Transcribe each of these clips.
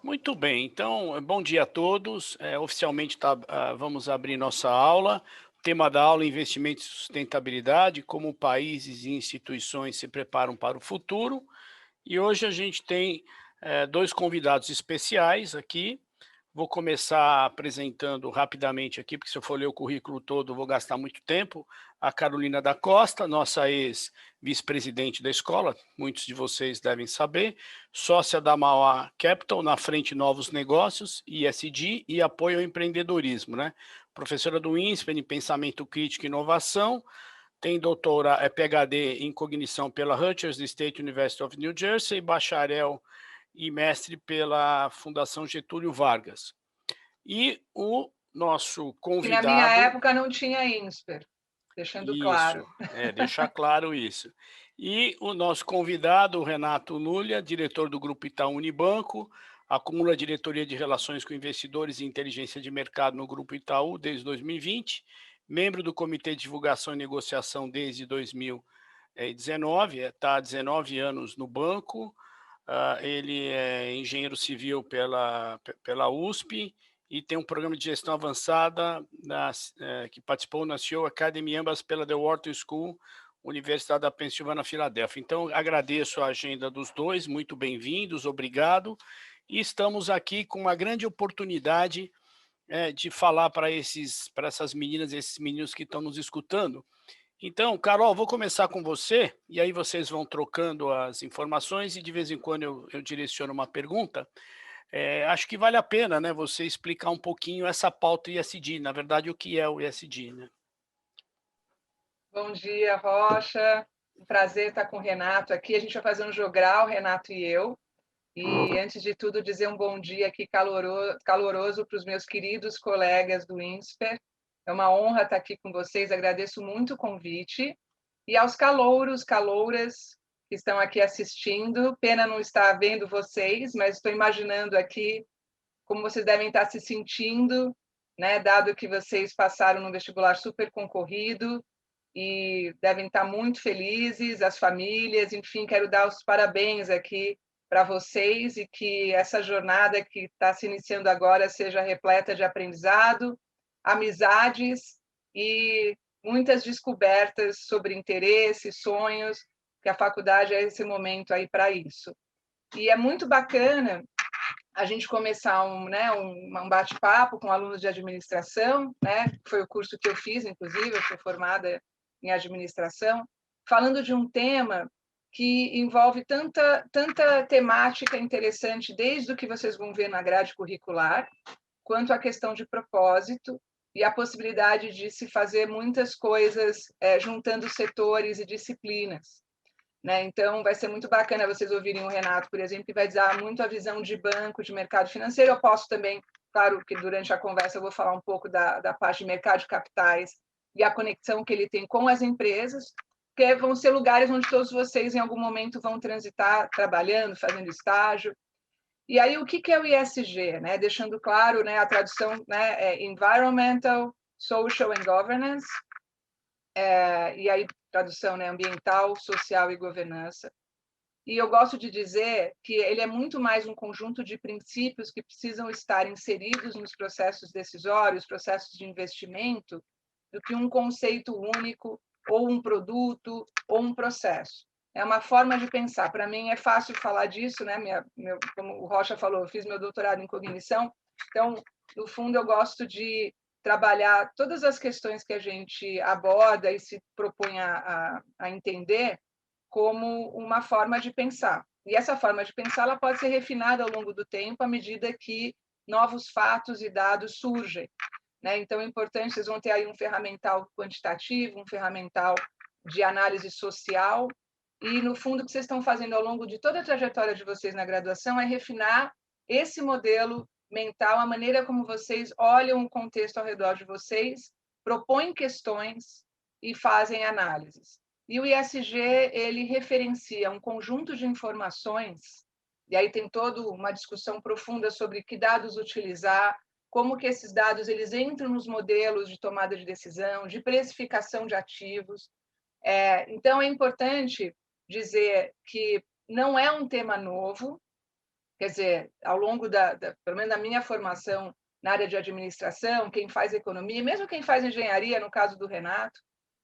Muito bem, então, bom dia a todos. Oficialmente vamos abrir nossa aula. O tema da aula é investimento e sustentabilidade, como países e instituições se preparam para o futuro. E hoje a gente tem dois convidados especiais aqui. Vou começar apresentando rapidamente aqui, porque se eu for ler o currículo todo, eu vou gastar muito tempo. A Carolina da Costa, nossa ex-vice-presidente da escola, muitos de vocês devem saber, sócia da Mauá Capital, na frente Novos Negócios, ISD e apoio ao empreendedorismo, né? Professora do INSPER em Pensamento Crítico e Inovação, tem PhD em Cognição pela Rutgers State University of New Jersey, bacharel e mestre pela Fundação Getúlio Vargas. E o nosso Que na minha convidado, época não tinha INSPER, deixando isso, claro. deixar claro isso. E o nosso convidado, o Renato Lulia, diretor do Grupo Itaú Unibanco, acumula a diretoria de Relações com Investidores e Inteligência de Mercado no Grupo Itaú desde 2020, membro do Comitê de Divulgação e Negociação desde 2019, está há 19 anos no banco. Ele é engenheiro civil pela USP e tem um programa de gestão avançada que participou na CEO Academy, ambas pela The Wharton School, Universidade da Pensilvânia, Filadélfia. Então, agradeço a agenda dos dois, muito bem-vindos, obrigado. E estamos aqui com uma grande oportunidade de falar para essas meninas, esses meninos que estão nos escutando. Então, Carol, vou começar com você, e aí vocês vão trocando as informações e de vez em quando eu direciono uma pergunta. Acho que vale a pena, né, você explicar um pouquinho essa pauta ISD, na verdade, o que é o ISD, né? Bom dia, Rocha. Um prazer estar com o Renato aqui. A gente vai fazer um jogral, Renato e eu. E, antes de tudo, dizer um bom dia aqui caloroso para os meus queridos colegas do INSPER. É uma honra estar aqui com vocês, agradeço muito o convite. E aos calouros, calouras que estão aqui assistindo, pena não estar vendo vocês, mas estou imaginando aqui como vocês devem estar se sentindo, né, dado que vocês passaram num vestibular super concorrido e devem estar muito felizes, as famílias, enfim, quero dar os parabéns aqui para vocês e que essa jornada que está se iniciando agora seja repleta de aprendizado, amizades e muitas descobertas sobre interesses, sonhos, que a faculdade é esse momento aí para isso. E é muito bacana a gente começar um bate-papo com alunos de administração, né? Foi o curso que eu fiz, inclusive, eu sou formada em administração, falando de um tema que envolve tanta temática interessante, desde o que vocês vão ver na grade curricular, quanto a questão de propósito e a possibilidade de se fazer muitas coisas juntando setores e disciplinas. Né? Então, vai ser muito bacana vocês ouvirem o Renato, por exemplo, que vai dar muito a visão de banco, de mercado financeiro. Eu posso também, claro que durante a conversa eu vou falar um pouco da parte de mercado de capitais e a conexão que ele tem com as empresas, que vão ser lugares onde todos vocês, em algum momento, vão transitar trabalhando, fazendo estágio. E aí, o que é o ISG? Né? Deixando claro, né, a tradução, né, é Environmental, Social and Governance, e aí tradução, né, ambiental, social e governança. E eu gosto de dizer que ele é muito mais um conjunto de princípios que precisam estar inseridos nos processos decisórios, processos de investimento, do que um conceito único, ou um produto, ou um processo. É uma forma de pensar. Para mim é fácil falar disso, né? Como o Rocha falou, eu fiz meu doutorado em cognição, então, no fundo, eu gosto de trabalhar todas as questões que a gente aborda e se propõe a entender como uma forma de pensar. E essa forma de pensar ela pode ser refinada ao longo do tempo, à medida que novos fatos e dados surgem. Né? Então, é importante, vocês vão ter aí um ferramental quantitativo, um ferramental de análise social, e, no fundo, o que vocês estão fazendo ao longo de toda a trajetória de vocês na graduação é refinar esse modelo mental, a maneira como vocês olham o contexto ao redor de vocês, propõem questões e fazem análises. E o ISG, ele referencia um conjunto de informações, e aí tem toda uma discussão profunda sobre que dados utilizar, como que esses dados eles entram nos modelos de tomada de decisão, de precificação de ativos. Então, é importante dizer que não é um tema novo, Quer dizer, ao longo pelo menos da minha formação na área de administração, quem faz economia, mesmo quem faz engenharia, no caso do Renato,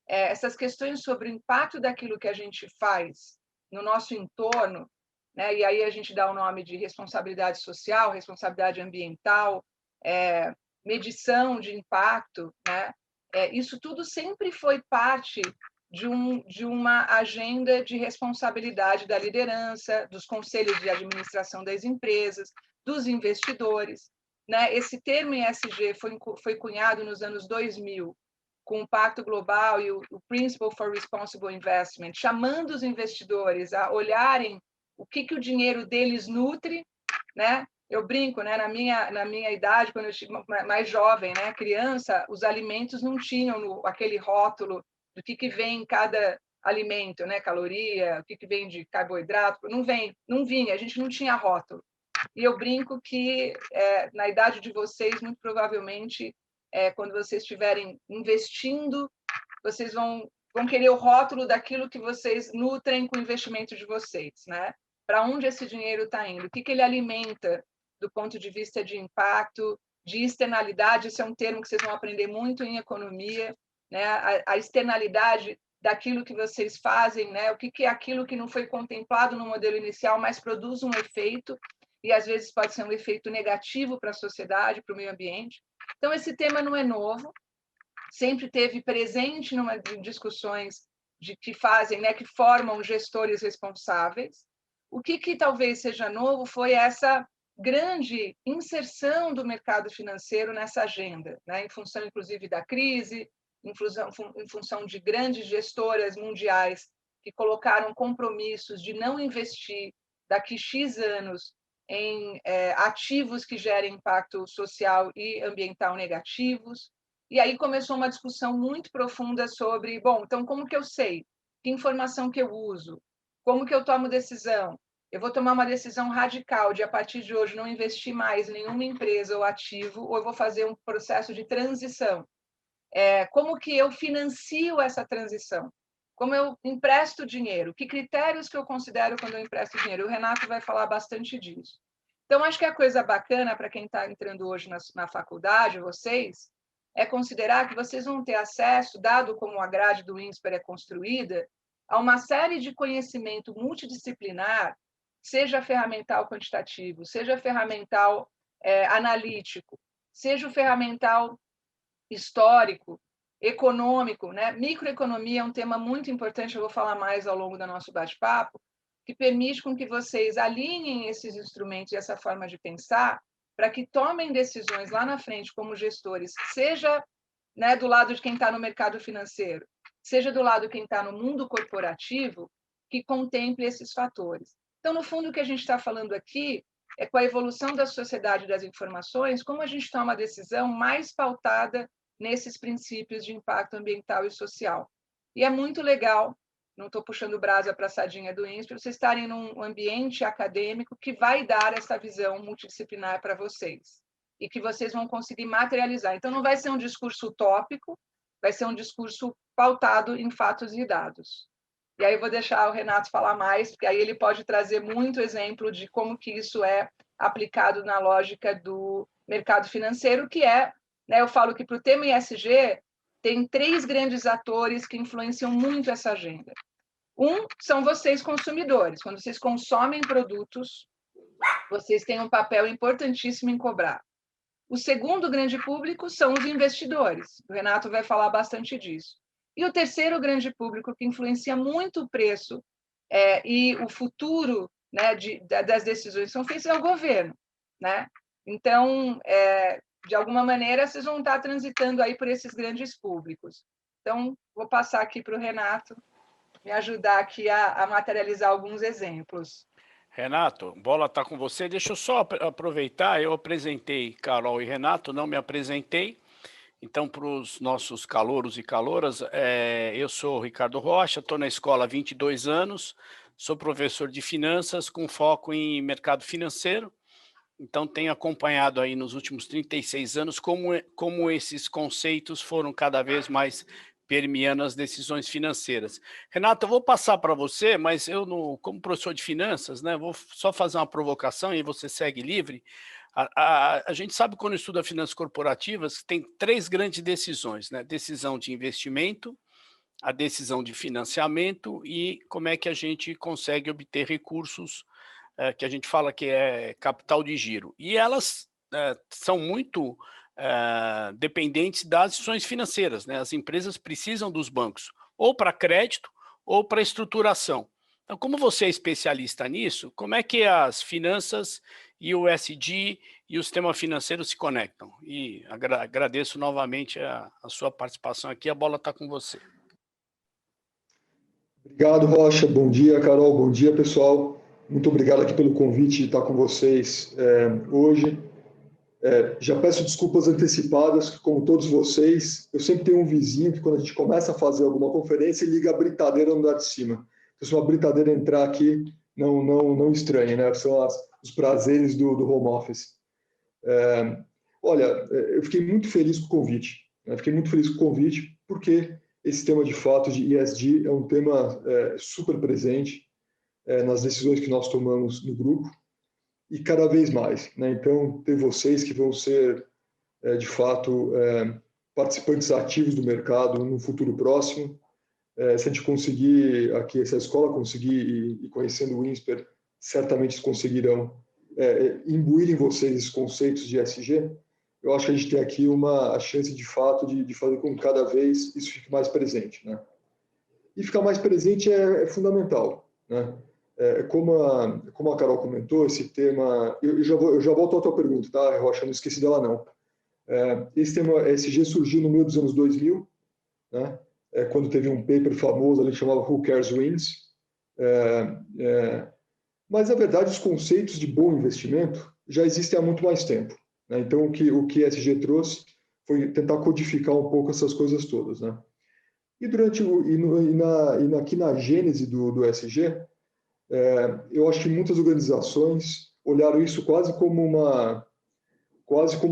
essas questões sobre o impacto daquilo que a gente faz no nosso entorno, né? E aí a gente dá o nome de responsabilidade social, responsabilidade ambiental, medição de impacto, né? Isso tudo sempre foi parte de uma agenda de responsabilidade da liderança, dos conselhos de administração das empresas, dos investidores, né? Esse termo ESG foi cunhado nos anos 2000, com o Pacto Global e o Principle for Responsible Investment, chamando os investidores a olharem o que o dinheiro deles nutre, né? Eu brinco, né? Na minha idade, quando eu estive mais jovem, né? Criança, os alimentos não tinham aquele rótulo do que vem em cada alimento, né? Caloria, o que vem de carboidrato, não vinha, a gente não tinha rótulo. E eu brinco que na idade de vocês, muito provavelmente, quando vocês estiverem investindo, vocês vão querer o rótulo daquilo que vocês nutrem com o investimento de vocês, né? Para onde esse dinheiro está indo? O que ele alimenta do ponto de vista de impacto, de externalidade? Esse é um termo que vocês vão aprender muito em economia, né? A externalidade daquilo que vocês fazem, né? O que é aquilo que não foi contemplado no modelo inicial, mas produz um efeito, e às vezes pode ser um efeito negativo para a sociedade, para o meio ambiente. Então, esse tema não é novo, sempre teve presente em discussões que fazem, né, que formam gestores responsáveis. O que talvez seja novo foi essa grande inserção do mercado financeiro nessa agenda, né, em função, inclusive, da crise, em função de grandes gestoras mundiais que colocaram compromissos de não investir daqui X anos em ativos que gerem impacto social e ambiental negativos. E aí começou uma discussão muito profunda sobre, bom, então como que eu sei? Que informação que eu uso? Como que eu tomo decisão? Eu vou tomar uma decisão radical de, a partir de hoje, não investir mais em nenhuma empresa ou ativo, ou eu vou fazer um processo de transição? Como que eu financio essa transição? Como eu empresto dinheiro? Que critérios que eu considero quando eu empresto dinheiro? O Renato vai falar bastante disso. Então, acho que a coisa bacana para quem está entrando hoje na faculdade, vocês, é considerar que vocês vão ter acesso, dado como a grade do INSPER é construída, a uma série de conhecimento multidisciplinar, seja ferramental quantitativo, seja ferramental analítico, seja o ferramental histórico, econômico, né? Microeconomia é um tema muito importante, eu vou falar mais ao longo do nosso bate-papo, que permite com que vocês alinhem esses instrumentos e essa forma de pensar para que tomem decisões lá na frente como gestores, seja, né, do lado de quem está no mercado financeiro, seja do lado de quem está no mundo corporativo, que contemple esses fatores. Então, no fundo, o que a gente está falando aqui é, com a evolução da sociedade das informações, como a gente toma a decisão mais pautada nesses princípios de impacto ambiental e social. E é muito legal, não estou puxando brasa para a sardinha do INSPER, vocês estarem num ambiente acadêmico que vai dar essa visão multidisciplinar para vocês e que vocês vão conseguir materializar. Então, não vai ser um discurso utópico, vai ser um discurso pautado em fatos e dados. E aí eu vou deixar o Renato falar mais, porque aí ele pode trazer muito exemplo de como que isso é aplicado na lógica do mercado financeiro, que é, né, eu falo que para o tema ESG, tem 3 grandes atores que influenciam muito essa agenda. Um são vocês, consumidores. Quando vocês consomem produtos, vocês têm um papel importantíssimo em cobrar. O segundo grande público são os investidores. O Renato vai falar bastante disso. E o terceiro grande público, que influencia muito o preço e o futuro, né, das decisões que são feitas, é o governo, né? Então, de alguma maneira, vocês vão estar transitando aí por esses grandes públicos. Então, vou passar aqui para o Renato me ajudar aqui a materializar alguns exemplos. Renato, bola está com você. Deixa eu só aproveitar, eu apresentei Carol e Renato, não me apresentei. Então, para os nossos calouros e calouras, eu sou o Ricardo Rocha, estou na escola há 22 anos, sou professor de finanças com foco em mercado financeiro. Então, tenho acompanhado aí nos últimos 36 anos como esses conceitos foram cada vez mais permeando as decisões financeiras. Renato, eu vou passar para você, mas eu, como professor de finanças, né, vou só fazer uma provocação e você segue livre. A gente sabe, quando estuda finanças corporativas, que tem três grandes decisões, né? Decisão de investimento, a decisão de financiamento e como é que a gente consegue obter recursos, que a gente fala que é capital de giro. E elas são muito dependentes das instituições financeiras, né? As empresas precisam dos bancos, ou para crédito, ou para estruturação. Então, como você é especialista nisso, como é que as finanças e o ESG e o sistema financeiro se conectam? E agradeço novamente a sua participação aqui, a bola está com você. Obrigado, Rocha. Bom dia, Carol. Bom dia, pessoal. Muito obrigado aqui pelo convite de estar com vocês hoje. Já peço desculpas antecipadas, que, como todos vocês, eu sempre tenho um vizinho que, quando a gente começa a fazer alguma conferência, ele liga a britadeira no andar de cima. Então, se uma britadeira entrar aqui, não estranhe, né? São os prazeres do home office. Olha, eu fiquei muito feliz com o convite. Fiquei muito feliz com o convite, porque esse tema, de fato, de ESG é um tema super presente nas decisões que nós tomamos no grupo, e cada vez mais, né? Então, ter vocês que vão ser, de fato, participantes ativos do mercado no futuro próximo. Se a gente conseguir aqui, se a escola conseguir, e conhecendo o INSPER, certamente eles conseguirão imbuir em vocês esses conceitos de ESG. Eu acho que a gente tem aqui a chance, de fato, de fazer com que cada vez isso fique mais presente, né? E ficar mais presente é fundamental, né? Como a Carol comentou, esse tema... Eu já volto à tua pergunta, tá, Rocha? Não esqueci dela, não. Esse tema ESG surgiu no meio dos anos 2000, né? Quando teve um paper famoso ali que chamava Who Cares Wins. Mas, na verdade, os conceitos de bom investimento já existem há muito mais tempo, né? Então, o que ESG trouxe foi tentar codificar um pouco essas coisas todas, né? E aqui na gênese do ESG, eu acho que muitas organizações olharam isso quase como uma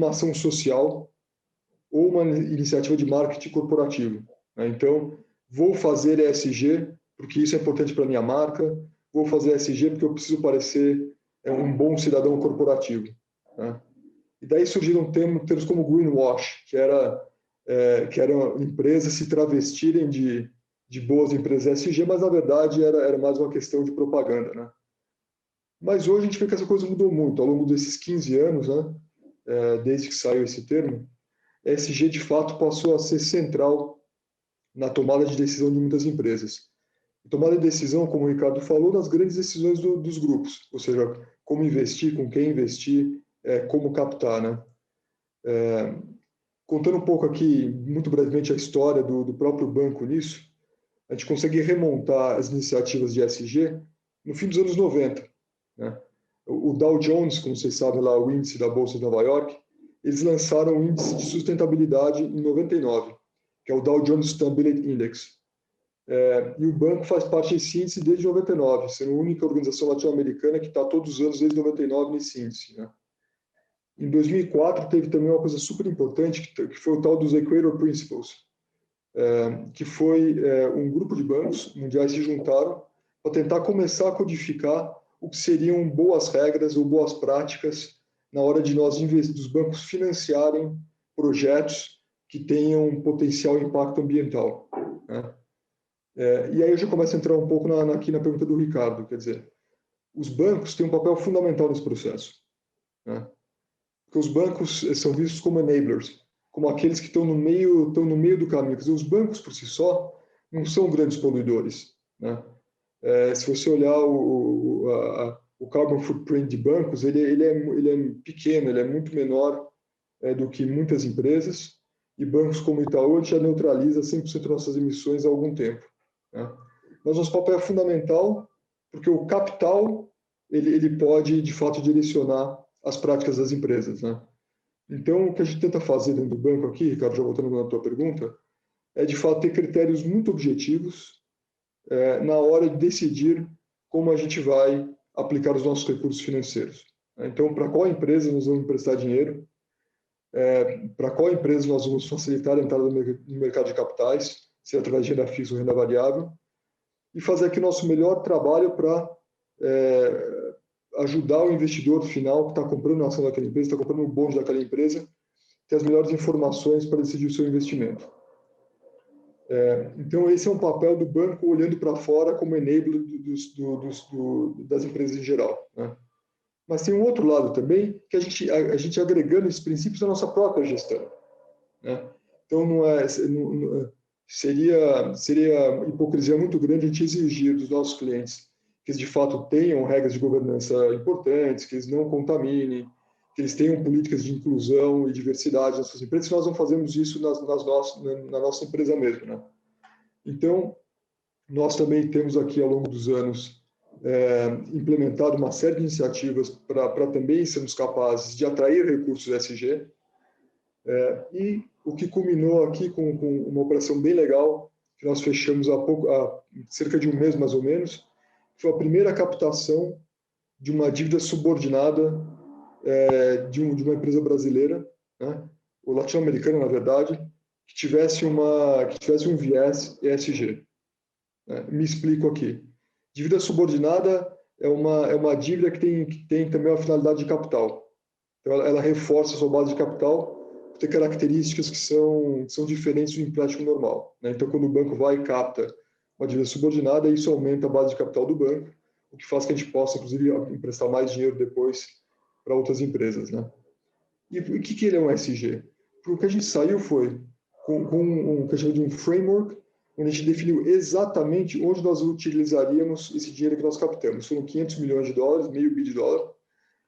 ação social ou uma iniciativa de marketing corporativo, né? Então, vou fazer ESG porque isso é importante para a minha marca, vou fazer ESG porque eu preciso parecer um bom cidadão corporativo, né? E daí surgiram termos como greenwash, que era empresas se travestirem de boas empresas ESG, mas na verdade era mais uma questão de propaganda, né? Mas hoje a gente vê que essa coisa mudou muito ao longo desses 15 anos, né? Desde que saiu esse termo. ESG, de fato, passou a ser central na tomada de decisão de muitas empresas. Tomada de decisão, como o Ricardo falou, nas grandes decisões dos grupos, ou seja, como investir, com quem investir, como captar, né? Contando um pouco aqui, muito brevemente, a história do próprio banco nisso, a gente consegue remontar as iniciativas de ESG no fim dos anos 90, né? O Dow Jones, como vocês sabem lá, o índice da Bolsa de Nova York, eles lançaram o índice de sustentabilidade em 99, que é o Dow Jones Sustainability Index. E o banco faz parte desse índice desde 99, sendo a única organização latino-americana que está todos os anos desde 99 nesse índice, né? Em 2004, teve também uma coisa super importante, que foi o tal dos Equator Principles, que foi um grupo de bancos mundiais se juntaram para tentar começar a codificar o que seriam boas regras ou boas práticas na hora de dos bancos financiarem projetos que tenham potencial impacto ambiental, né? E aí eu já começo a entrar um pouco aqui na pergunta do Ricardo, quer dizer, os bancos têm um papel fundamental nesse processo, né? Porque os bancos são vistos como enablers, como aqueles que estão no meio do caminho. Quer dizer, os bancos por si só não são grandes poluidores, né? Se você olhar o carbon footprint de bancos, ele é pequeno, ele é muito menor do que muitas empresas, e bancos como o Itaú já neutraliza 100% das nossas emissões há algum tempo, né? Mas nosso papel é fundamental, porque o capital ele pode, de fato, direcionar as práticas das empresas, né? Então, o que a gente tenta fazer dentro do banco aqui, Ricardo, já voltando na tua pergunta, é, de fato, ter critérios muito objetivos na hora de decidir como a gente vai aplicar os nossos recursos financeiros. Então, para qual empresa nós vamos emprestar dinheiro, para qual empresa nós vamos facilitar a entrada no mercado de capitais, seja através de renda fixa ou renda variável, e fazer aqui o nosso melhor trabalho para ajudar o investidor final que está comprando a ação daquela empresa, está comprando o bonde daquela empresa, ter as melhores informações para decidir o seu investimento. Então, esse é um papel do banco olhando para fora como enabler das empresas em geral, né? Mas tem um outro lado também, que a gente agregando esses princípios à nossa própria gestão, né? Então, seria hipocrisia muito grande a gente exigir dos nossos clientes que eles, de fato, tenham regras de governança importantes, que eles não contaminem, que eles tenham políticas de inclusão e diversidade nas suas empresas, se nós não fazemos isso na nossa empresa mesmo, né? Então, nós também temos aqui, ao longo dos anos, implementado uma série de iniciativas para também sermos capazes de atrair recursos ESG, e o que culminou aqui com uma operação bem legal, que nós fechamos há cerca de um mês, mais ou menos, foi a primeira captação de uma dívida subordinada de uma empresa brasileira, né, ou latino-americana, na verdade, que tivesse um viés ESG. Me explico aqui. Dívida subordinada é uma dívida que tem também uma finalidade de capital. Então, ela reforça a sua base de capital por ter características que são diferentes do empréstimo normal, né? Então, quando o banco vai e capta uma dívida subordinada, isso aumenta a base de capital do banco, o que faz que a gente possa, inclusive, emprestar mais dinheiro depois para outras empresas, né? E o que ele é um ESG? O que a gente saiu foi com um que a gente chama de um framework, onde a gente definiu exatamente onde nós utilizaríamos esse dinheiro que nós captamos. Foram 500 milhões de dólares, meio bi de dólar.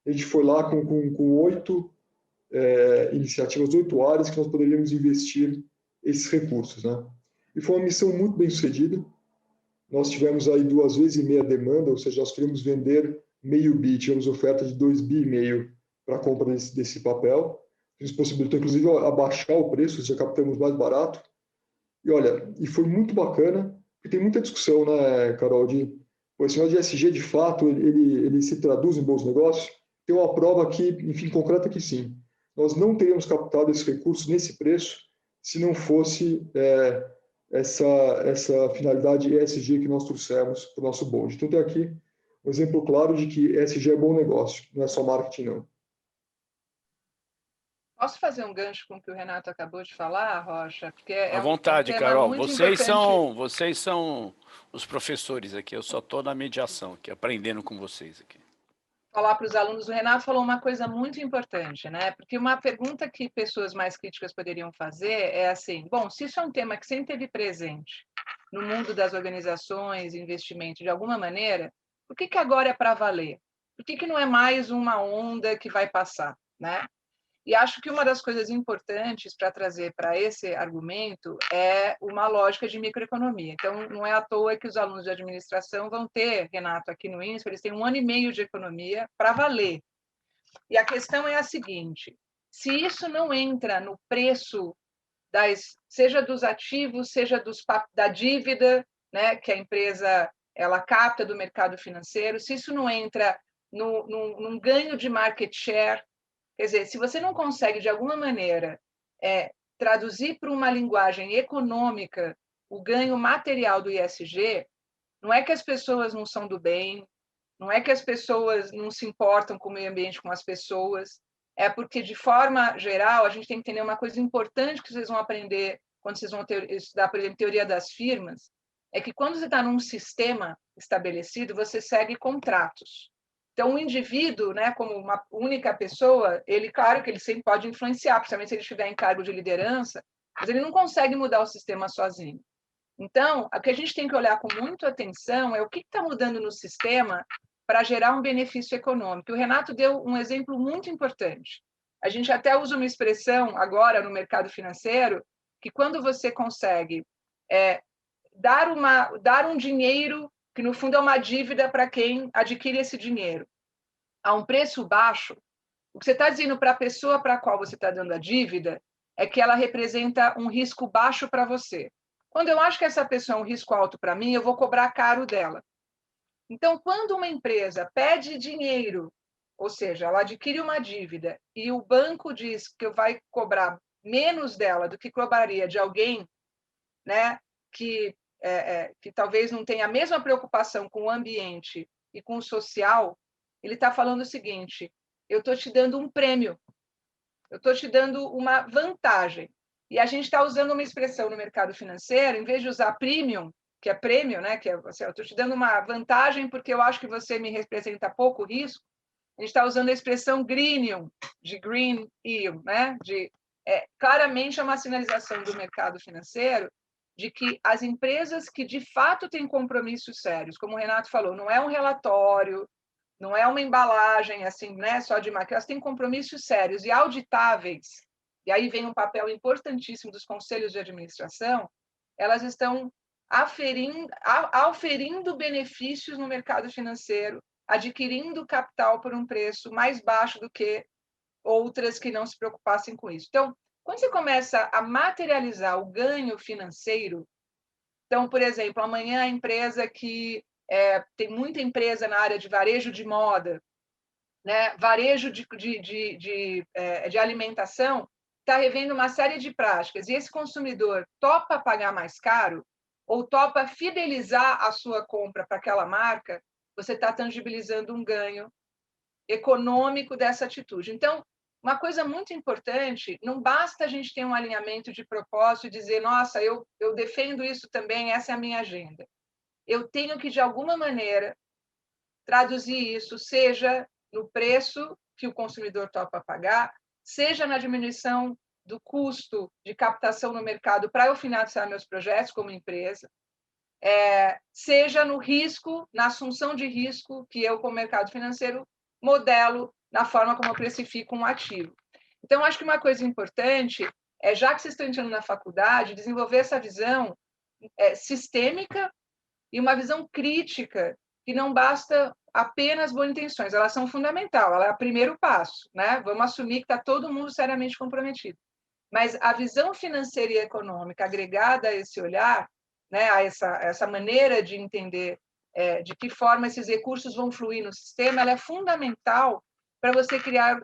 A gente foi lá com 8 iniciativas, 8 áreas que nós poderíamos investir esses recursos, né? E foi uma missão muito bem sucedida. Nós tivemos aí 2,5 vezes a demanda, ou seja, nós queríamos vender meio bi, tivemos oferta de 2,5 bi para a compra desse papel. Isso possibilitou, inclusive, abaixar o preço, já captamos mais barato. E olha, e foi muito bacana, porque tem muita discussão, né, Carol, esse negócio de ESG, de fato, ele se traduz em bons negócios. Tem uma prova aqui, enfim, concreta que sim. Nós não teríamos captado esse recurso nesse preço se não fosse essa finalidade ESG que nós trouxemos para o nosso bonde. Então, tem aqui um exemplo claro de que ESG é bom negócio, não é só marketing, não. Posso fazer um gancho com o que o Renato acabou de falar, Rocha? Porque à vontade, um tema Carol. muito Vocês são os professores aqui. Eu só estou na mediação aqui, aprendendo com vocês aqui. Falar para os alunos, o Renato falou uma coisa muito importante, né? Porque uma pergunta que pessoas mais críticas poderiam fazer é assim: bom, se isso é um tema que sempre esteve presente no mundo das organizações, investimento, de alguma maneira, por que agora é para valer? Por que não é mais uma onda que vai passar, né? E acho que uma das coisas importantes para trazer para esse argumento é uma lógica de microeconomia. Então, não é à toa que os alunos de administração vão ter, Renato, aqui no INSPER, eles têm 1 ano e meio de economia para valer. E a questão é a seguinte: se isso não entra no preço, seja dos ativos, seja da dívida, né, que a empresa ela capta do mercado financeiro, se isso não entra num ganho de market share, quer dizer, se você não consegue, de alguma maneira, traduzir para uma linguagem econômica o ganho material do ISG, não é que as pessoas não são do bem, não é que as pessoas não se importam com o meio ambiente, com as pessoas, é porque, de forma geral, a gente tem que entender uma coisa importante que vocês vão aprender quando vocês vão estudar, por exemplo, teoria das firmas, é que quando você está num sistema estabelecido, você segue contratos. Então, o indivíduo, né, como uma única pessoa, ele, claro que ele sempre pode influenciar, principalmente se ele estiver em cargo de liderança, mas ele não consegue mudar o sistema sozinho. Então, o que a gente tem que olhar com muita atenção é o que está mudando no sistema para gerar um benefício econômico. O Renato deu um exemplo muito importante. A gente até usa uma expressão agora no mercado financeiro, que quando você consegue dar um dinheiro, que no fundo é uma dívida para quem adquire esse dinheiro, a um preço baixo, o que você está dizendo para a pessoa para a qual você está dando a dívida é que ela representa um risco baixo para você. Quando eu acho que essa pessoa é um risco alto para mim, eu vou cobrar caro dela. Então, quando uma empresa pede dinheiro, ou seja, ela adquire uma dívida e o banco diz que vai cobrar menos dela do que cobraria de alguém, né, que talvez não tenha a mesma preocupação com o ambiente e com o social, ele está falando o seguinte: eu estou te dando um prêmio, eu estou te dando uma vantagem. E a gente está usando uma expressão no mercado financeiro, em vez de usar premium, que é prêmio, né? Que é assim, eu estou te dando uma vantagem porque eu acho que você me representa pouco risco. A gente está usando a expressão greenium, de green yield, né? Claramente é uma sinalização do mercado financeiro de que as empresas que de fato têm compromissos sérios, como o Renato falou, não é um relatório, não é uma embalagem assim, né, só de marca, elas têm compromissos sérios e auditáveis. E aí vem um papel importantíssimo dos conselhos de administração. Elas estão auferindo benefícios no mercado financeiro, adquirindo capital por um preço mais baixo do que outras que não se preocupassem com isso. Então, quando você começa a materializar o ganho financeiro, então, por exemplo, amanhã a empresa que tem muita empresa na área de varejo de moda, né? Varejo de alimentação, está revendo uma série de práticas, e esse consumidor topa pagar mais caro ou topa fidelizar a sua compra para aquela marca, você está tangibilizando um ganho econômico dessa atitude. Então, uma coisa muito importante, não basta a gente ter um alinhamento de propósito e dizer, nossa, eu defendo isso também, essa é a minha agenda. Eu tenho que, de alguma maneira, traduzir isso, seja no preço que o consumidor topa pagar, seja na diminuição do custo de captação no mercado para eu financiar meus projetos como empresa, seja no risco, na assunção de risco que eu, como mercado financeiro, modelo na forma como eu precifico um ativo. Então, acho que uma coisa importante é, já que vocês estão entrando na faculdade, desenvolver essa visão sistêmica e uma visão crítica, que não basta apenas boas intenções, elas são fundamentais, ela é o primeiro passo, né? Vamos assumir que está todo mundo seriamente comprometido. Mas a visão financeira e econômica agregada a esse olhar, né, a essa maneira de entender de que forma esses recursos vão fluir no sistema, ela é fundamental para você criar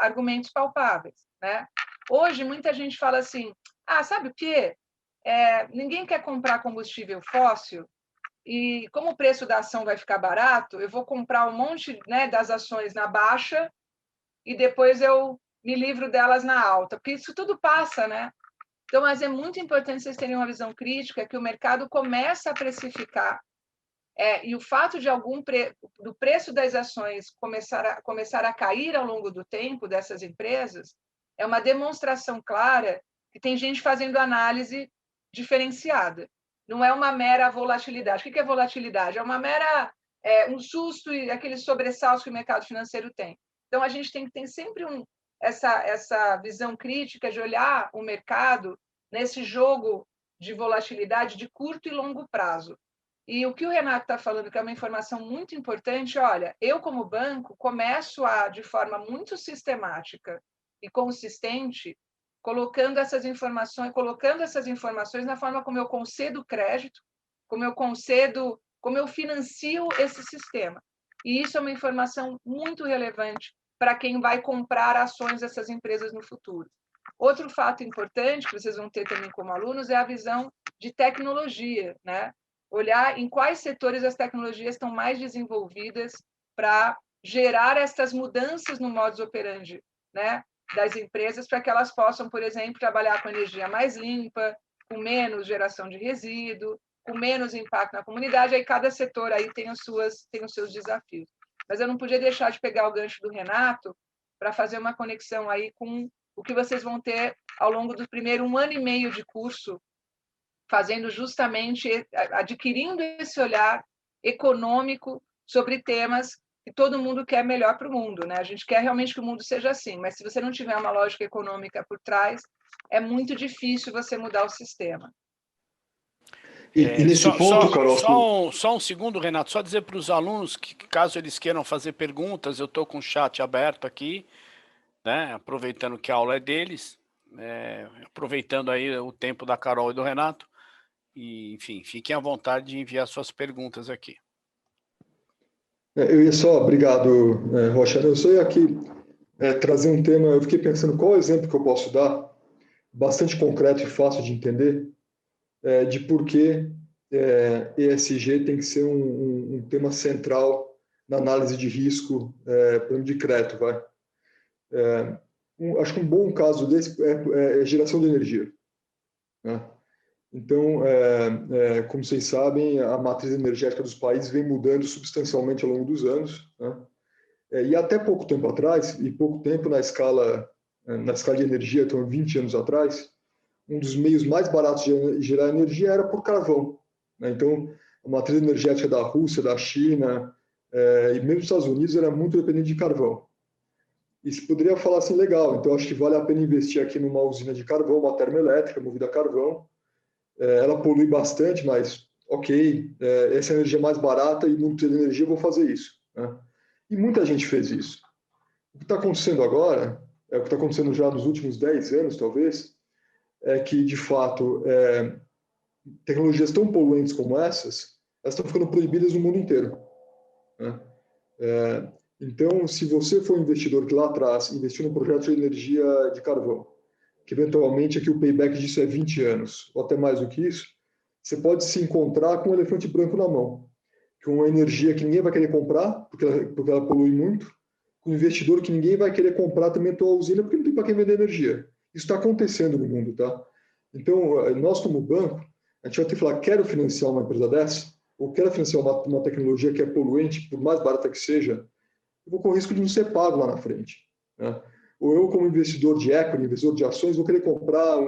argumentos palpáveis, né? Hoje, muita gente fala assim, sabe o quê? Ninguém quer comprar combustível fóssil, e como o preço da ação vai ficar barato, eu vou comprar um monte, né, das ações na baixa e depois eu me livro delas na alta, porque isso tudo passa, né? Então, mas é muito importante vocês terem uma visão crítica, que o mercado começa a precificar, e o fato de do preço das ações começar a cair ao longo do tempo dessas empresas é uma demonstração clara que tem gente fazendo análise diferenciada. Não é uma mera volatilidade. O que é volatilidade? É uma mera um susto e aqueles sobressaltos que o mercado financeiro tem. Então, a gente tem que ter sempre essa visão crítica de olhar o mercado nesse jogo de volatilidade de curto e longo prazo. E o que o Renato está falando, que é uma informação muito importante, olha, eu, como banco, começo de forma muito sistemática e consistente, colocando essas informações na forma como eu concedo crédito, como eu financio esse sistema. E isso é uma informação muito relevante para quem vai comprar ações dessas empresas no futuro. Outro fato importante que vocês vão ter também como alunos é a visão de tecnologia, né? Olhar em quais setores as tecnologias estão mais desenvolvidas para gerar essas mudanças no modus operandi, né, das empresas, para que elas possam, por exemplo, trabalhar com energia mais limpa, com menos geração de resíduo, com menos impacto na comunidade. Aí cada setor aí tem os seus desafios. Mas eu não podia deixar de pegar o gancho do Renato para fazer uma conexão aí com o que vocês vão ter ao longo do primeiro 1 ano e meio de curso, fazendo justamente, adquirindo esse olhar econômico sobre temas que todo mundo quer melhor para o mundo, né? A gente quer realmente que o mundo seja assim, mas se você não tiver uma lógica econômica por trás, é muito difícil você mudar o sistema. E nesse ponto, Carol... Só um segundo, Renato, só dizer para os alunos que, caso eles queiram fazer perguntas, eu estou com o chat aberto aqui, né? Aproveitando que a aula é deles, aproveitando aí o tempo da Carol e do Renato, e, enfim, fiquem à vontade de enviar suas perguntas aqui. Eu ia só, obrigado, Rocha, eu só ia aqui trazer um tema, eu fiquei pensando qual exemplo que eu posso dar, bastante concreto e fácil de entender, de por que ESG tem que ser um tema central na análise de risco de crédito, vai. Acho que um bom caso desse é geração de energia, né? Então, como vocês sabem, a matriz energética dos países vem mudando substancialmente ao longo dos anos, né? E até pouco tempo atrás, e pouco tempo na escala de energia, então 20 anos atrás, um dos meios mais baratos de gerar energia era por carvão, né? Então, a matriz energética da Rússia, da China, e mesmo dos Estados Unidos era muito dependente de carvão. E se poderia falar assim, legal, então acho que vale a pena investir aqui numa usina de carvão, uma termoelétrica movida a carvão. Ela polui bastante, mas ok, essa é a energia mais barata e muito de energia, eu vou fazer isso, né? E muita gente fez isso. O que está acontecendo agora, o que está acontecendo já nos últimos 10 anos, talvez, é que, de fato, tecnologias tão poluentes como essas, elas estão ficando proibidas no mundo inteiro, né? Então, se você for um investidor que lá atrás investiu num projeto de energia de carvão, que eventualmente aqui o payback disso é 20 anos, ou até mais do que isso, você pode se encontrar com um elefante branco na mão, com uma energia que ninguém vai querer comprar, porque ela polui muito, com um investidor que ninguém vai querer comprar também a tua usina, porque não tem para quem vender energia. Isso está acontecendo no mundo, tá? Então, nós como banco, a gente vai ter que falar, quero financiar uma empresa dessa, ou quero financiar uma tecnologia que é poluente, por mais barata que seja, eu vou correr o risco de não ser pago lá na frente, né? Ou eu, como investidor de equity, investidor de ações, vou querer comprar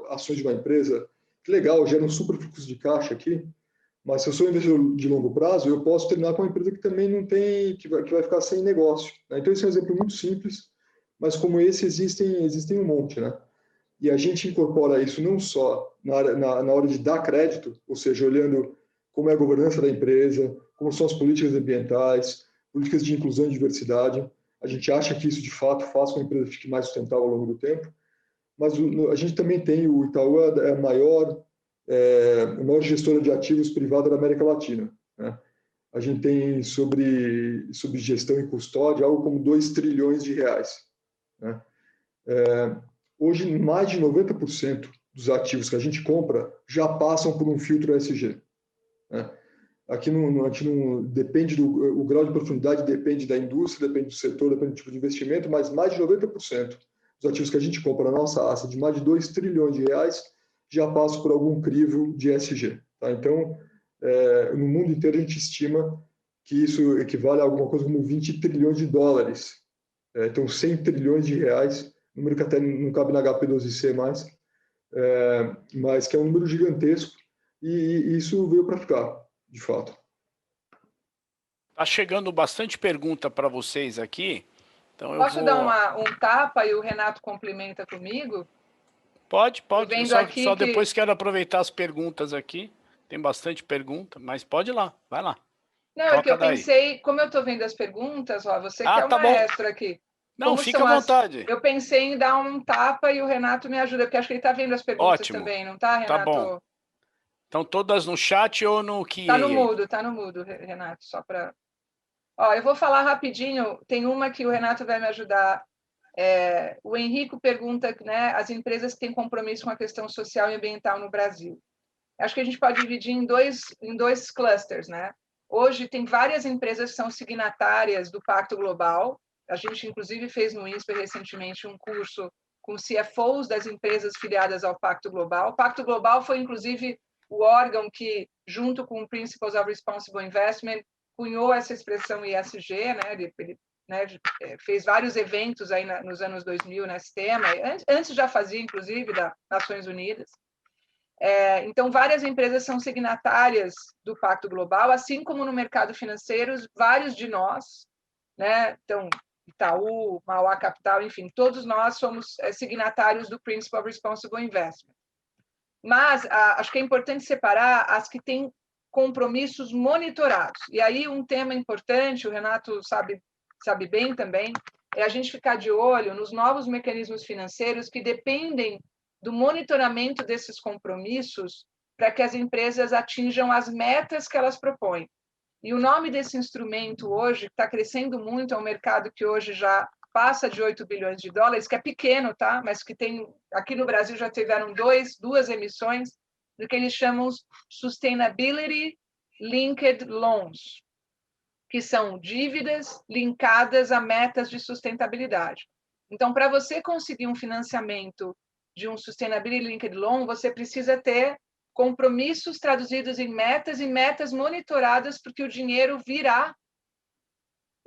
ações de uma empresa, que legal, gera um super fluxo de caixa aqui, mas se eu sou um investidor de longo prazo, eu posso terminar com uma empresa que também não tem, que vai ficar sem negócio, né? Então, esse é um exemplo muito simples, mas como esse, existem um monte, né? E a gente incorpora isso não só na hora de dar crédito, ou seja, olhando como é a governança da empresa, como são as políticas ambientais, políticas de inclusão e diversidade. A gente acha que isso, de fato, faz com que a empresa fique mais sustentável ao longo do tempo. Mas a gente também tem, o Itaú é a maior gestora de ativos privada da América Latina, né? A gente tem sobre gestão e custódia algo como 2 trilhões de reais, né? Hoje, mais de 90% dos ativos que a gente compra já passam por um filtro ESG, né? Aqui a gente não depende o grau de profundidade depende da indústria, depende do setor, depende do tipo de investimento, mas mais de 90% dos ativos que a gente compra na nossa asset, de mais de 2 trilhões de reais, já passam por algum crivo de ESG, tá? Então, no mundo inteiro a gente estima que isso equivale a alguma coisa como 20 trilhões de dólares. Então, 100 trilhões de reais, número que até não cabe na HP12C mais, mas que é um número gigantesco, e isso veio para ficar, de fato. Tá chegando bastante pergunta para vocês aqui. Então Posso dar um tapa e o Renato complementa comigo? Pode. Eu só depois que... quero aproveitar as perguntas aqui. Tem bastante pergunta, mas pode ir lá, vai lá. Não, é que eu pensei, como eu estou vendo as perguntas, você que é o maestro aqui. Não, fica à vontade. Eu pensei em dar um tapa e o Renato me ajuda, porque acho que ele está vendo as perguntas também, não está, Renato? Tá bom. Então, todas no chat ou no QA? Tá no mudo, Renato, só para... eu vou falar rapidinho, tem uma que o Renato vai me ajudar. O Henrico pergunta, né, as empresas que têm compromisso com a questão social e ambiental no Brasil. Acho que a gente pode dividir em dois clusters, né? Hoje tem várias empresas que são signatárias do Pacto Global. A gente, inclusive, fez no INSPER recentemente um curso com CFOs das empresas filiadas ao Pacto Global. O Pacto Global foi, inclusive, o órgão que, junto com o Principles of Responsible Investment, cunhou essa expressão ESG, né? Ele fez vários eventos aí nos anos 2000 nesse tema, antes já fazia, inclusive, das Nações Unidas. Então, várias empresas são signatárias do Pacto Global, assim como no mercado financeiro, vários de nós, né? Então, Itaú, Mauá Capital, enfim, todos nós somos signatários do Principle of Responsible Investment. Mas acho que é importante separar as que têm compromissos monitorados. E aí, um tema importante, o Renato sabe bem também, é a gente ficar de olho nos novos mecanismos financeiros que dependem do monitoramento desses compromissos para que as empresas atinjam as metas que elas propõem. E o nome desse instrumento hoje, que está crescendo muito, é um mercado que hoje já passa de 8 bilhões de dólares, que é pequeno, tá? Mas que tem, aqui no Brasil já tiveram duas emissões, do que eles chamam Sustainability Linked Loans, que são dívidas linkadas a metas de sustentabilidade. Então, para você conseguir um financiamento de um Sustainability Linked Loan, você precisa ter compromissos traduzidos em metas e metas monitoradas, porque o dinheiro virá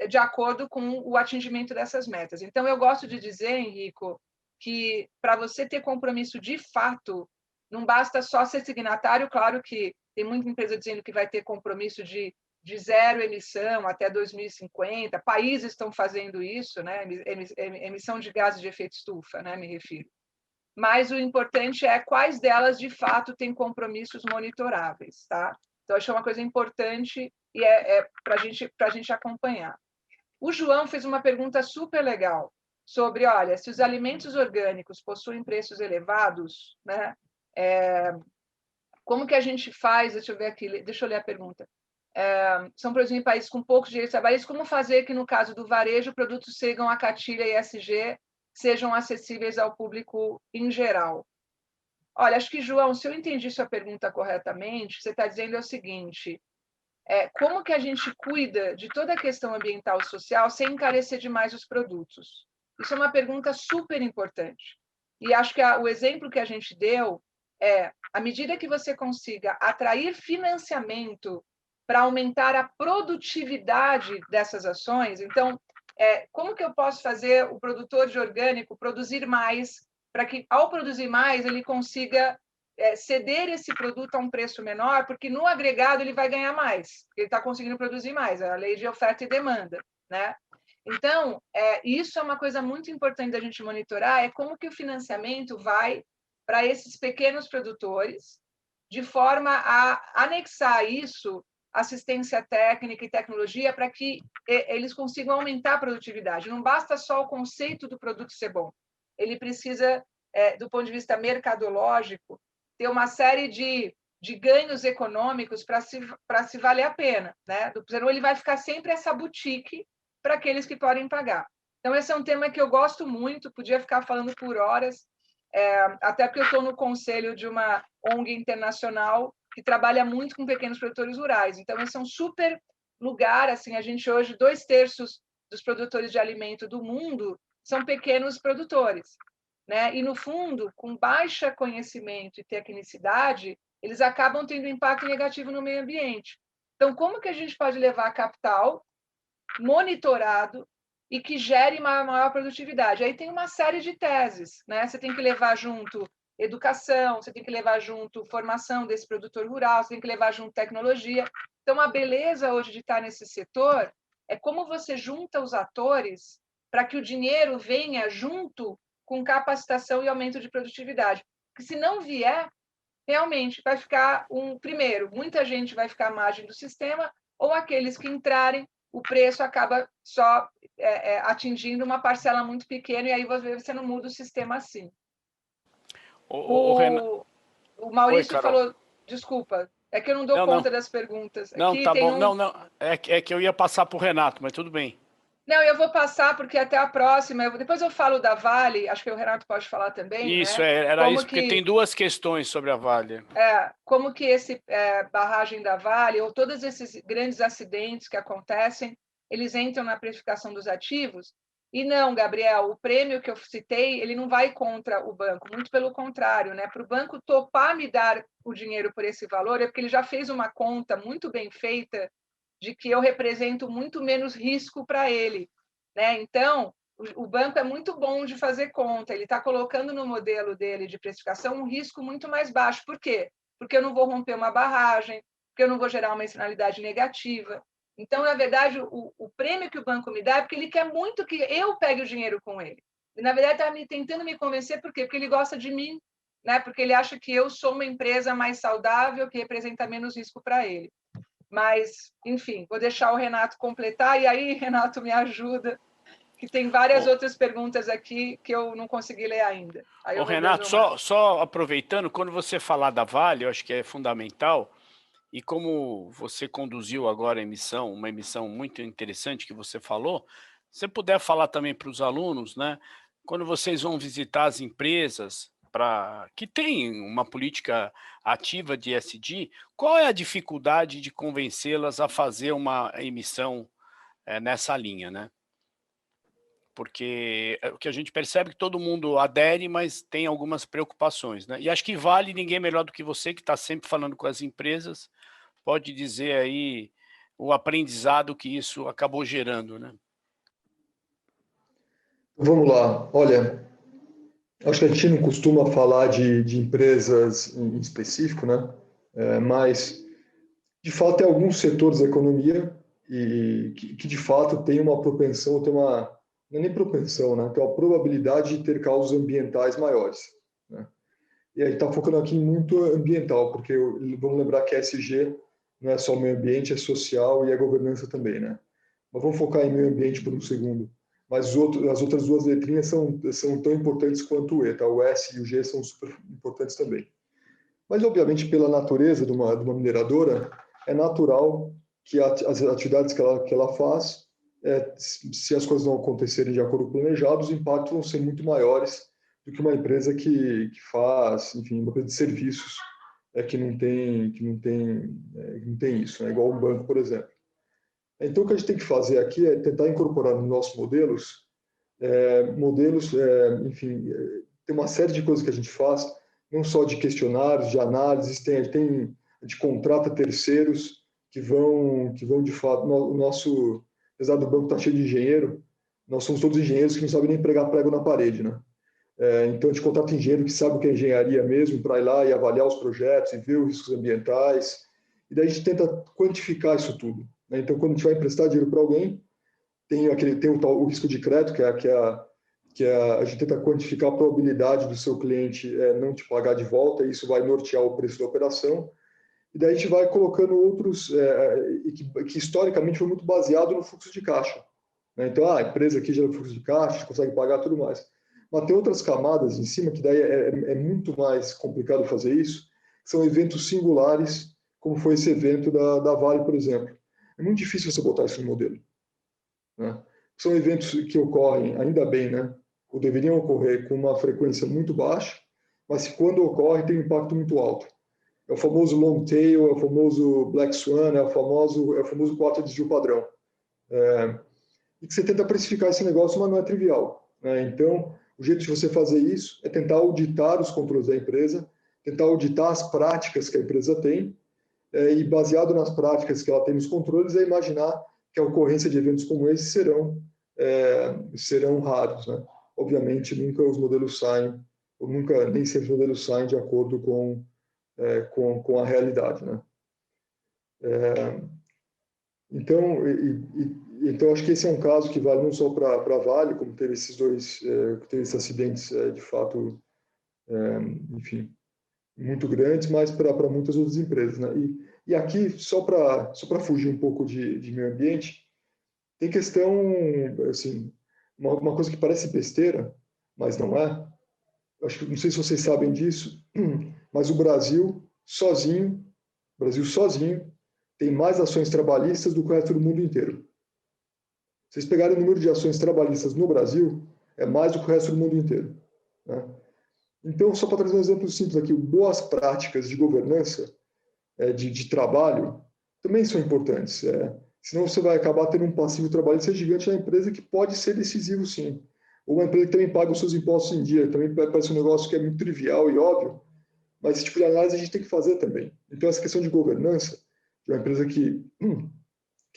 de acordo com o atingimento dessas metas. Então, eu gosto de dizer, Henrico, que para você ter compromisso de fato, não basta só ser signatário. Claro que tem muita empresa dizendo que vai ter compromisso de zero emissão até 2050. Países estão fazendo isso, né? Emissão de gases de efeito estufa, né? Me refiro. Mas o importante é quais delas, de fato, têm compromissos monitoráveis, tá? Então, acho que é uma coisa importante e para a gente acompanhar. O João fez uma pergunta super legal sobre, olha, se os alimentos orgânicos possuem preços elevados, né? Como que a gente faz? Deixa eu ver aqui, deixa eu ler a pergunta. São produzidos em países com poucos direitos trabalhistas. Como fazer que, no caso do varejo, produtos sigam a cartilha ESG, sejam acessíveis ao público em geral? Olha, acho que, João, se eu entendi sua pergunta corretamente, você está dizendo o seguinte: como que a gente cuida de toda a questão ambiental e social sem encarecer demais os produtos? Isso é uma pergunta super importante. E acho que o exemplo que a gente deu é, à medida que você consiga atrair financiamento para aumentar a produtividade dessas ações, então, como que eu posso fazer o produtor de orgânico produzir mais, para que, ao produzir mais, ele consiga ceder esse produto a um preço menor, porque no agregado ele vai ganhar mais, porque ele está conseguindo produzir mais, a lei de oferta e demanda, né? Então, isso é uma coisa muito importante da gente monitorar, é como que o financiamento vai para esses pequenos produtores, de forma a anexar isso, assistência técnica e tecnologia, para que eles consigam aumentar a produtividade. Não basta só o conceito do produto ser bom, ele precisa, do ponto de vista mercadológico, ter uma série de ganhos econômicos para se valer a pena, né? Senão ele vai ficar sempre essa boutique para aqueles que podem pagar. Então, esse é um tema que eu gosto muito, podia ficar falando por horas, até porque eu estou no conselho de uma ONG internacional que trabalha muito com pequenos produtores rurais. Então, esse é um super lugar. Assim, a gente hoje, 2/3 dos produtores de alimento do mundo são pequenos produtores, né? E, no fundo, com baixa conhecimento e tecnicidade, eles acabam tendo impacto negativo no meio ambiente. Então, como que a gente pode levar capital monitorado e que gere uma maior produtividade? Aí tem uma série de teses, né? Você tem que levar junto educação, você tem que levar junto formação desse produtor rural, você tem que levar junto tecnologia. Então, a beleza hoje de estar nesse setor é como você junta os atores para que o dinheiro venha junto com capacitação e aumento de produtividade. Porque se não vier, realmente vai ficar primeiro, muita gente vai ficar à margem do sistema, ou aqueles que entrarem, o preço acaba só atingindo uma parcela muito pequena, e aí você não muda o sistema assim. O Maurício falou, desculpa, é que eu não dou conta das perguntas. Não, aqui tá tem bom. Não, é que eu ia passar para o Renato, mas tudo bem. Não, eu vou passar, porque até a próxima. Depois eu falo da Vale, acho que o Renato pode falar também, Isso, né? era isso, porque tem duas questões sobre a Vale. Como que esse barragem da Vale, ou todos esses grandes acidentes que acontecem, eles entram na precificação dos ativos. E não, Gabriel, o prêmio que eu citei, ele não vai contra o banco, muito pelo contrário, né? Para o banco topar me dar o dinheiro por esse valor, é porque ele já fez uma conta muito bem feita de que eu represento muito menos risco para ele, né? Então, o banco é muito bom de fazer conta, ele está colocando no modelo dele de precificação um risco muito mais baixo. Por quê? Porque eu não vou romper uma barragem, porque eu não vou gerar uma externalidade negativa. Então, na verdade, o prêmio que o banco me dá é porque ele quer muito que eu pegue o dinheiro com ele. E, na verdade, está tentando me convencer, por quê? Porque ele gosta de mim, né? Porque ele acha que eu sou uma empresa mais saudável, que representa menos risco para ele. Mas, enfim, vou deixar o Renato completar, e aí, Renato, me ajuda, que tem várias outras perguntas aqui que eu não consegui ler ainda. Aí Renato, só aproveitando, quando você falar da Vale, eu acho que é fundamental, e como você conduziu agora a emissão, uma emissão muito interessante que você falou, se você puder falar também para os alunos, né? Quando vocês vão visitar as empresas, que tem uma política ativa de ESG, qual é a dificuldade de convencê-las a fazer uma emissão nessa linha, né? Porque o que a gente percebe é que todo mundo adere, mas tem algumas preocupações, né? E acho que Vale, ninguém melhor do que você, que está sempre falando com as empresas, pode dizer aí o aprendizado que isso acabou gerando, né? Vamos lá. Olha, acho que a gente não costuma falar de empresas em específico, né? Mas, de fato, tem alguns setores da economia que de fato tem uma propensão, não é nem propensão, né? Tem uma probabilidade de ter causas ambientais maiores, né? E a gente está focando aqui em muito ambiental, porque vamos lembrar que ESG não é só o meio ambiente, é social e é governança também, né? Mas vamos focar em meio ambiente por um segundo. Mas as outras duas letrinhas são tão importantes quanto o E, tá? O S e o G são super importantes também. Mas, obviamente, pela natureza de uma mineradora, é natural que as atividades que ela faz, se as coisas não acontecerem de acordo com o planejado, os impactos vão ser muito maiores do que uma empresa que faz, enfim, uma empresa de serviços que não tem isso, né? Igual um banco, por exemplo. Então, o que a gente tem que fazer aqui é tentar incorporar nos nossos modelos, enfim, tem uma série de coisas que a gente faz, não só de questionários, de análises, a gente contrata terceiros que vão de fato, apesar do banco estar cheio de engenheiro, nós somos todos engenheiros que não sabem nem pregar prego na parede, né? Então, a gente contrata engenheiro que sabe o que é engenharia mesmo, para ir lá e avaliar os projetos e ver os riscos ambientais, e daí a gente tenta quantificar isso tudo, né? Então, quando a gente vai emprestar dinheiro para alguém, tem o risco de crédito, a gente tenta quantificar a probabilidade do seu cliente não te pagar de volta, e isso vai nortear o preço da operação. E daí a gente vai colocando outros, que historicamente foi muito baseado no fluxo de caixa, né? Então, a empresa aqui gera fluxo de caixa, consegue pagar tudo mais. Mas tem outras camadas em cima, que daí é muito mais complicado fazer isso, que são eventos singulares, como foi esse evento da Vale, por exemplo. É muito difícil você botar isso no modelo, né? São eventos que ocorrem, ainda bem, né? Ou deveriam ocorrer com uma frequência muito baixa, mas quando ocorre tem um impacto muito alto. É o famoso long tail, é o famoso black swan, é o famoso 4 desvio padrão. E que você tenta precificar esse negócio, mas não é trivial, né? Então, o jeito de você fazer isso é tentar auditar os controles da empresa, tentar auditar as práticas que a empresa tem, e baseado nas práticas que ela tem nos controles, é imaginar que a ocorrência de eventos como esse serão raros, né? Obviamente, nunca os modelos saem, ou nem sempre os modelos saem de acordo com a realidade, né? Então, acho que esse é um caso que vale não só para a Vale, como teve teve esses acidentes de fato, enfim, muito grandes, mas para muitas outras empresas, né? E aqui, só para fugir um pouco de meio ambiente, tem questão, assim, uma coisa que parece besteira, mas não é. Não sei se vocês sabem disso, mas o Brasil sozinho, tem mais ações trabalhistas do que o resto do mundo inteiro. Se vocês pegarem o número de ações trabalhistas no Brasil, é mais do que o resto do mundo inteiro, né? Então, só para trazer um exemplo simples aqui, boas práticas de governança, de trabalho, também são importantes. Senão você vai acabar tendo um passivo trabalhista gigante na empresa que pode ser decisivo, sim. Ou uma empresa que também paga os seus impostos em dia, também parece um negócio que é muito trivial e óbvio, mas esse tipo de análise a gente tem que fazer também. Então, essa questão de governança, de uma empresa que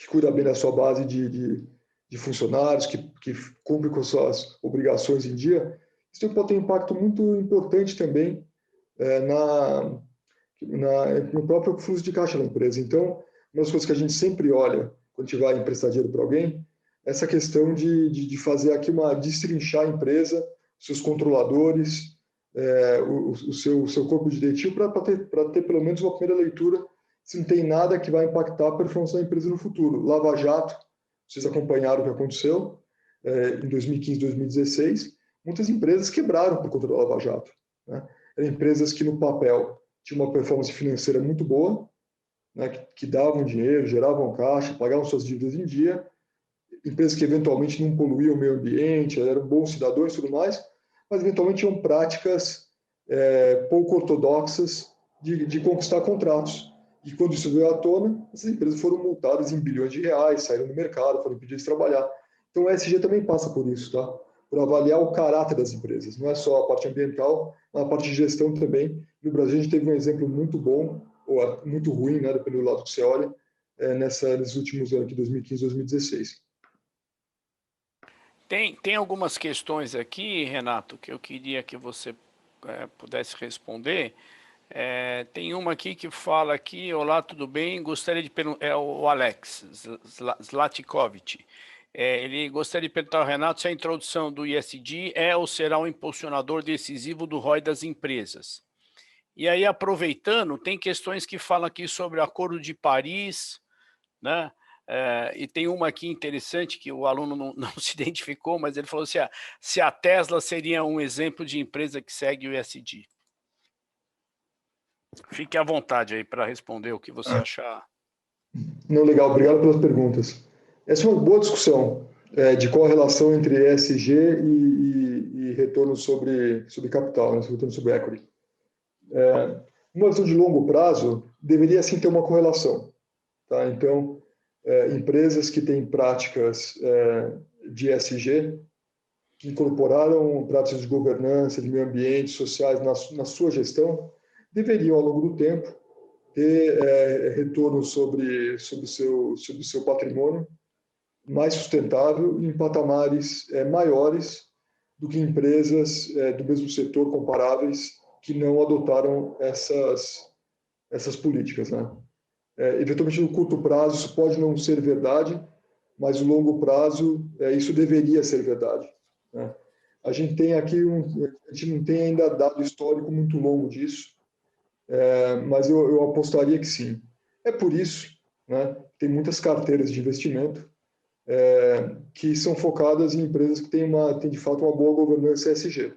cuida bem da sua base de funcionários, que cumpre com suas obrigações em dia, isso pode ter um impacto muito importante também no próprio fluxo de caixa da empresa. Então, uma das coisas que a gente sempre olha quando a gente vai emprestar dinheiro para alguém, é essa questão de fazer aqui destrinchar a empresa, seus controladores, o seu corpo diretivo, para ter pelo menos uma primeira leitura se não tem nada que vai impactar a performance da empresa no futuro. Lava Jato, vocês acompanharam o que aconteceu em 2015, 2016, muitas empresas quebraram por conta da Lava Jato, né? Eram empresas que no papel tinham uma performance financeira muito boa, né, que davam dinheiro, geravam caixa, pagavam suas dívidas em dia, empresas que eventualmente não poluíam o meio ambiente, eram bons cidadãos e tudo mais, mas eventualmente tinham práticas pouco ortodoxas de conquistar contratos. E quando isso veio à tona, essas empresas foram multadas em bilhões de reais, saíram do mercado, foram impedidas de trabalhar. Então, o ESG também passa por isso, tá? Por avaliar o caráter das empresas. Não é só a parte ambiental, mas a parte de gestão também. No Brasil, a gente teve um exemplo muito bom, ou muito ruim, né, dependendo do lado que você olha, nesses últimos anos, aqui, 2015, 2016. Tem algumas questões aqui, Renato, que eu queria que você pudesse responder. Tem uma aqui que fala aqui: olá, tudo bem? Gostaria de perguntar, é o Alex Zlatikovic. Ele gostaria de perguntar ao Renato se a introdução do ESG é ou será um impulsionador decisivo do ROI das empresas. E aí, aproveitando, tem questões que falam aqui sobre o Acordo de Paris, né? E tem uma aqui interessante que o aluno não se identificou, mas ele falou se a Tesla seria um exemplo de empresa que segue o ESG. Fique à vontade aí para responder o que você achar. Não, legal, obrigado pelas perguntas. Essa é uma boa discussão de qual a relação entre ESG e retorno sobre capital, né, retorno sobre equity. Uma visão de longo prazo deveria sim ter uma correlação. Tá? Então, empresas que têm práticas de ESG, que incorporaram práticas de governança, de meio ambiente, sociais na sua gestão, deveriam, ao longo do tempo, ter retorno sobre o seu patrimônio mais sustentável em patamares maiores do que empresas do mesmo setor comparáveis que não adotaram essas políticas, né? Eventualmente, no curto prazo, isso pode não ser verdade, mas no longo prazo, isso deveria ser verdade, né? A gente tem aqui a gente não tem ainda dado histórico muito longo disso, mas eu apostaria que sim. É por isso, né, tem muitas carteiras de investimento que são focadas em empresas que têm de fato uma boa governança ESG.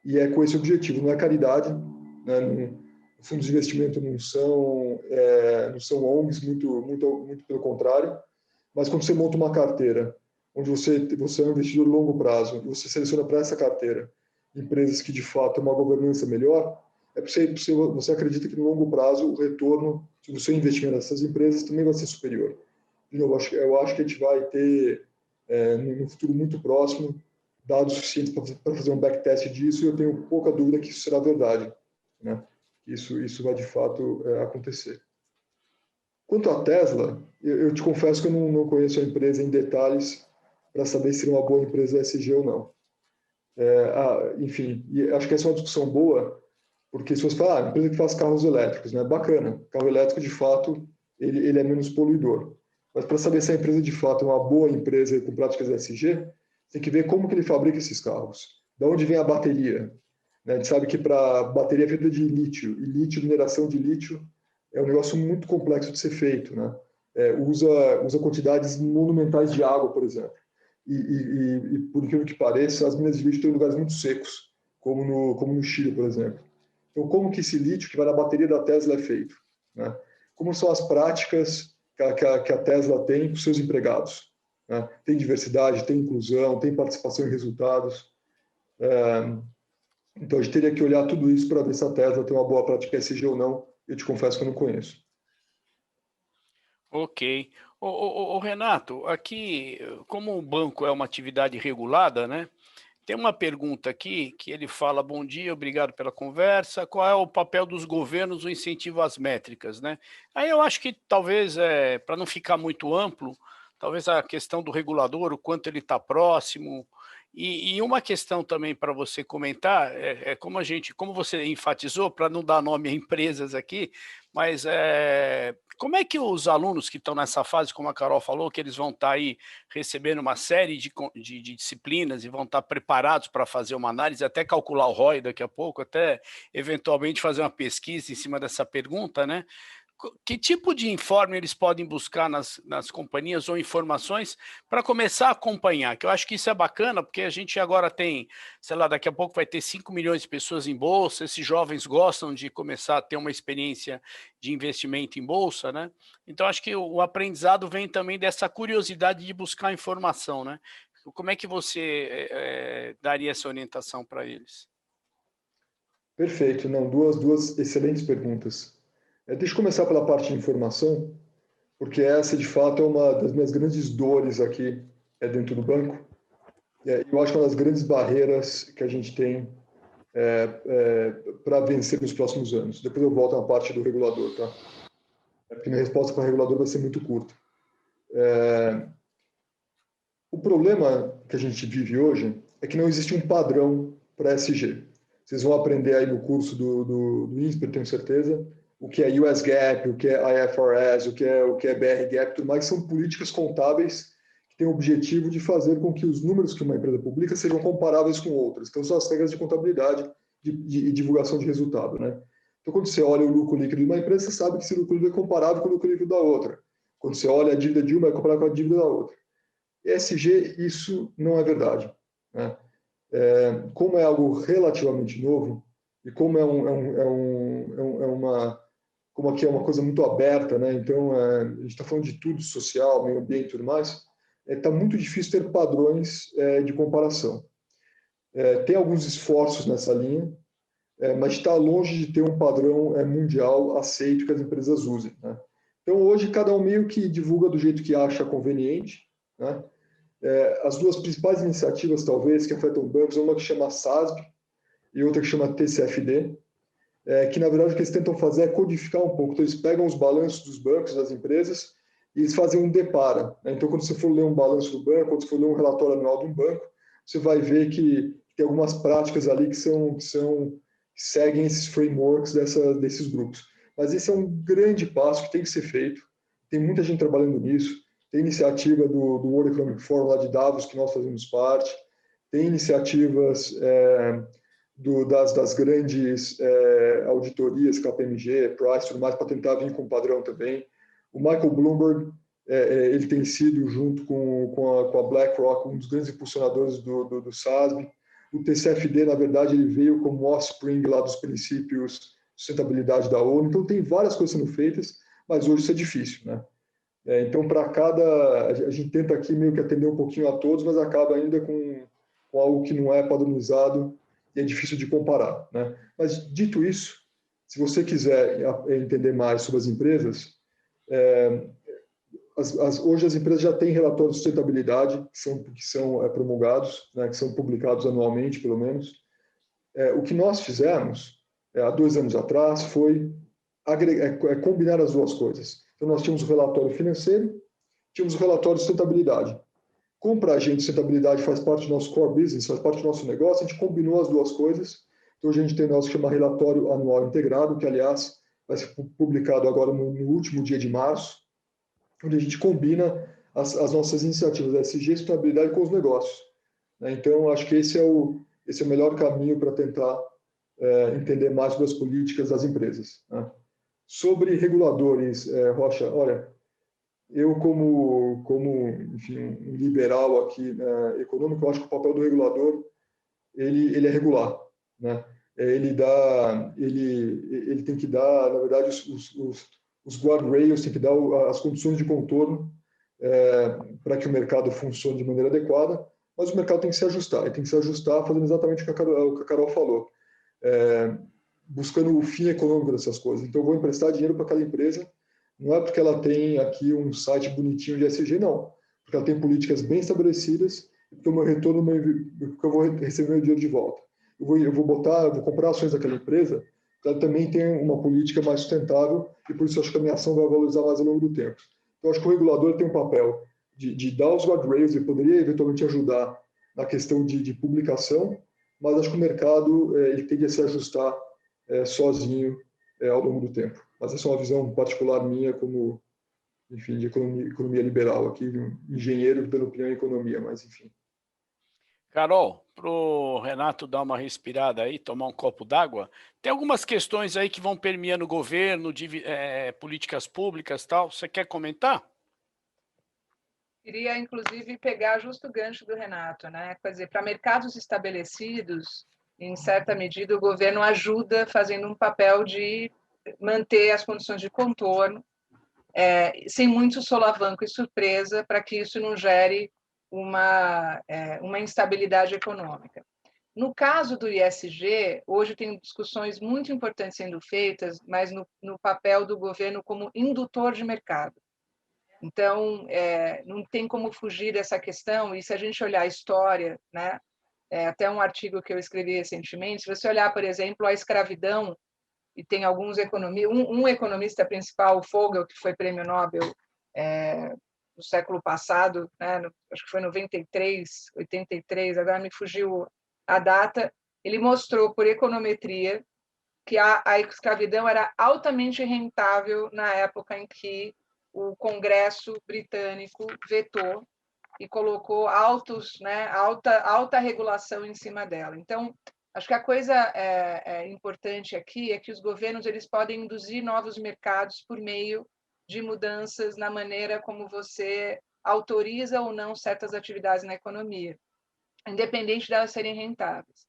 E é com esse objetivo, não é caridade, né, fundos de investimento não são ONGs, muito pelo contrário, mas quando você monta uma carteira onde você é um investidor de longo prazo e você seleciona para essa carteira empresas que de fato têm uma governança melhor, você acredita que no longo prazo o retorno do seu investimento nessas empresas também vai ser superior. Eu acho que a gente vai ter, no futuro muito próximo, dados suficientes para fazer um backtest disso, e eu tenho pouca dúvida que isso será verdade, né? Isso vai de fato acontecer. Quanto à Tesla, eu te confesso que eu não conheço a empresa em detalhes para saber se é uma boa empresa ESG ou não. Enfim, e acho que essa é uma discussão boa, porque se você falar, empresa que faz carros elétricos, né? Bacana, carro elétrico de fato ele é menos poluidor. Mas para saber se a empresa de fato é uma boa empresa com práticas ESG, tem que ver como que ele fabrica esses carros. De onde vem a bateria? Né? A gente sabe que para bateria é feita de lítio, e mineração de lítio, é um negócio muito complexo de ser feito, né? Usa quantidades monumentais de água, por exemplo. E por incrível que pareça, as minas de lítio estão em lugares muito secos, como no Chile, por exemplo. Então, como que esse lítio que vai na bateria da Tesla é feito? Né? Como são as práticas que a Tesla tem com seus empregados? Né? Tem diversidade, tem inclusão, tem participação em resultados. Então, a gente teria que olhar tudo isso para ver se a Tesla tem uma boa prática ESG ou não. Eu te confesso que eu não conheço. Ok. Renato, aqui, como o banco é uma atividade regulada, né? Tem uma pergunta aqui que ele fala: bom dia, obrigado pela conversa. Qual é o papel dos governos no incentivo às métricas, né? Aí eu acho que talvez, para não ficar muito amplo, talvez a questão do regulador, o quanto ele está próximo. E uma questão também para você comentar, como você enfatizou, para não dar nome a empresas aqui, mas como é que os alunos que estão nessa fase, como a Carol falou, que eles vão estar aí recebendo uma série de disciplinas e vão estar preparados para fazer uma análise, até calcular o ROI daqui a pouco, até eventualmente fazer uma pesquisa em cima dessa pergunta, né? Que tipo de informe eles podem buscar nas companhias ou informações para começar a acompanhar? Que eu acho que isso é bacana, porque a gente agora tem, sei lá, daqui a pouco vai ter 5 milhões de pessoas em bolsa, esses jovens gostam de começar a ter uma experiência de investimento em bolsa, né? Então, acho que o aprendizado vem também dessa curiosidade de buscar informação, né? Como é que você daria essa orientação para eles? Perfeito. Não, duas excelentes perguntas. Deixa eu começar pela parte de informação, porque essa, de fato, é uma das minhas grandes dores aqui dentro do banco. Eu acho que é uma das grandes barreiras que a gente tem para vencer nos próximos anos. Depois eu volto na parte do regulador, tá? Porque minha resposta para o regulador vai ser muito curta. O problema que a gente vive hoje é que não existe um padrão para ESG. Vocês vão aprender aí no curso do INSPER, tenho certeza, o que é US GAAP, o que é IFRS, o que é BR GAAP, tudo mais, são políticas contábeis que têm o objetivo de fazer com que os números que uma empresa publica sejam comparáveis com outras. Então, são as regras de contabilidade e divulgação de resultado, né? Então, quando você olha o lucro líquido de uma empresa, você sabe que esse lucro líquido é comparável com o lucro líquido da outra. Quando você olha a dívida de uma, é comparável com a dívida da outra. ESG, isso não é verdade, né? Como é algo relativamente novo e como como aqui é uma coisa muito aberta, né? Então a gente está falando de tudo, social, meio ambiente e tudo mais, está muito difícil ter padrões de comparação. Tem alguns esforços nessa linha, mas está longe de ter um padrão mundial aceito que as empresas usem, né? Então hoje cada um meio que divulga do jeito que acha conveniente, né? As duas principais iniciativas, talvez, que afetam bancos, uma que chama SASB e outra que chama TCFD, que, na verdade, o que eles tentam fazer é codificar um pouco. Então, eles pegam os balanços dos bancos, das empresas, e eles fazem um depara, né? Então, quando você for ler um balanço do banco, quando você for ler um relatório anual de um banco, você vai ver que tem algumas práticas ali que seguem esses frameworks desses grupos. Mas esse é um grande passo que tem que ser feito. Tem muita gente trabalhando nisso. Tem iniciativa do World Economic Forum lá de Davos, que nós fazemos parte. Tem iniciativas das grandes auditorias, KPMG, Price, tudo mais, para tentar vir com um padrão também. O Michael Bloomberg, ele tem sido, junto com a BlackRock, um dos grandes impulsionadores do SASB. O TCFD, na verdade, ele veio como offspring lá dos princípios de sustentabilidade da ONU. Então, tem várias coisas sendo feitas, mas hoje isso é difícil, né? Então, a gente tenta aqui meio que atender um pouquinho a todos, mas acaba ainda com algo que não é padronizado e é difícil de comparar, né? Mas, dito isso, se você quiser entender mais sobre as empresas, hoje as empresas já têm relatórios de sustentabilidade que são promulgados, né, que são publicados anualmente, pelo menos. O que nós fizemos, há 2 anos atrás, foi combinar as duas coisas. Então, nós tínhamos o relatório financeiro, tínhamos o relatório de sustentabilidade. Como para a gente sustentabilidade faz parte do nosso core business, faz parte do nosso negócio, a gente combinou as duas coisas. Então, hoje a gente tem o nosso que chama relatório anual integrado, que, aliás, vai ser publicado agora no último dia de março, onde a gente combina as nossas iniciativas ESG e sustentabilidade com os negócios, né? Então, acho que esse é o melhor caminho para tentar entender mais sobre as políticas das empresas, né? Sobre reguladores, Rocha, olha, eu enfim, um liberal aqui, econômico, eu acho que o papel do regulador ele é regular, né? Ele tem que dar, na verdade, os guardrails, tem que dar as condições de contorno para que o mercado funcione de maneira adequada, mas o mercado tem que se ajustar, ele tem que se ajustar fazendo exatamente o que a Carol falou, buscando o fim econômico dessas coisas. Então, eu vou emprestar dinheiro para aquela empresa, não é porque ela tem aqui um site bonitinho de ESG, não. Porque ela tem políticas bem estabelecidas, porque o meu retorno, porque eu vou receber meu dinheiro de volta. Eu vou comprar ações daquela empresa, porque ela também tem uma política mais sustentável, e por isso eu acho que a minha ação vai valorizar mais ao longo do tempo. Então, eu acho que o regulador tem um papel de dar os guardrails, ele poderia eventualmente ajudar na questão de publicação, mas acho que o mercado ele tem que se ajustar sozinho ao longo do tempo. Mas essa é uma visão particular minha como, enfim, de economia liberal aqui, de um engenheiro pela opinião em economia, mas enfim. Carol, para o Renato dar uma respirada aí, tomar um copo d'água, tem algumas questões aí que vão permeando o governo, políticas públicas e tal. Você quer comentar? Queria, inclusive, pegar justo o gancho do Renato, né? Quer dizer, para mercados estabelecidos, em certa medida, o governo ajuda fazendo um papel de manter as condições de contorno, sem muito solavanco e surpresa, para que isso não gere uma instabilidade econômica. No caso do ISG, hoje tem discussões muito importantes sendo feitas, mas no papel do governo como indutor de mercado. Então, não tem como fugir dessa questão, e se a gente olhar a história, né, até um artigo que eu escrevi recentemente, se você olhar, por exemplo, a escravidão, e tem alguns economistas, um economista principal, o Fogel, que foi prêmio Nobel no século passado, né, acho que foi 93, 83, agora me fugiu a data, ele mostrou por econometria que a escravidão era altamente rentável na época em que o Congresso britânico vetou e colocou alta regulação em cima dela. Então, acho que a coisa importante aqui é que os governos eles podem induzir novos mercados por meio de mudanças na maneira como você autoriza ou não certas atividades na economia, independente de elas serem rentáveis.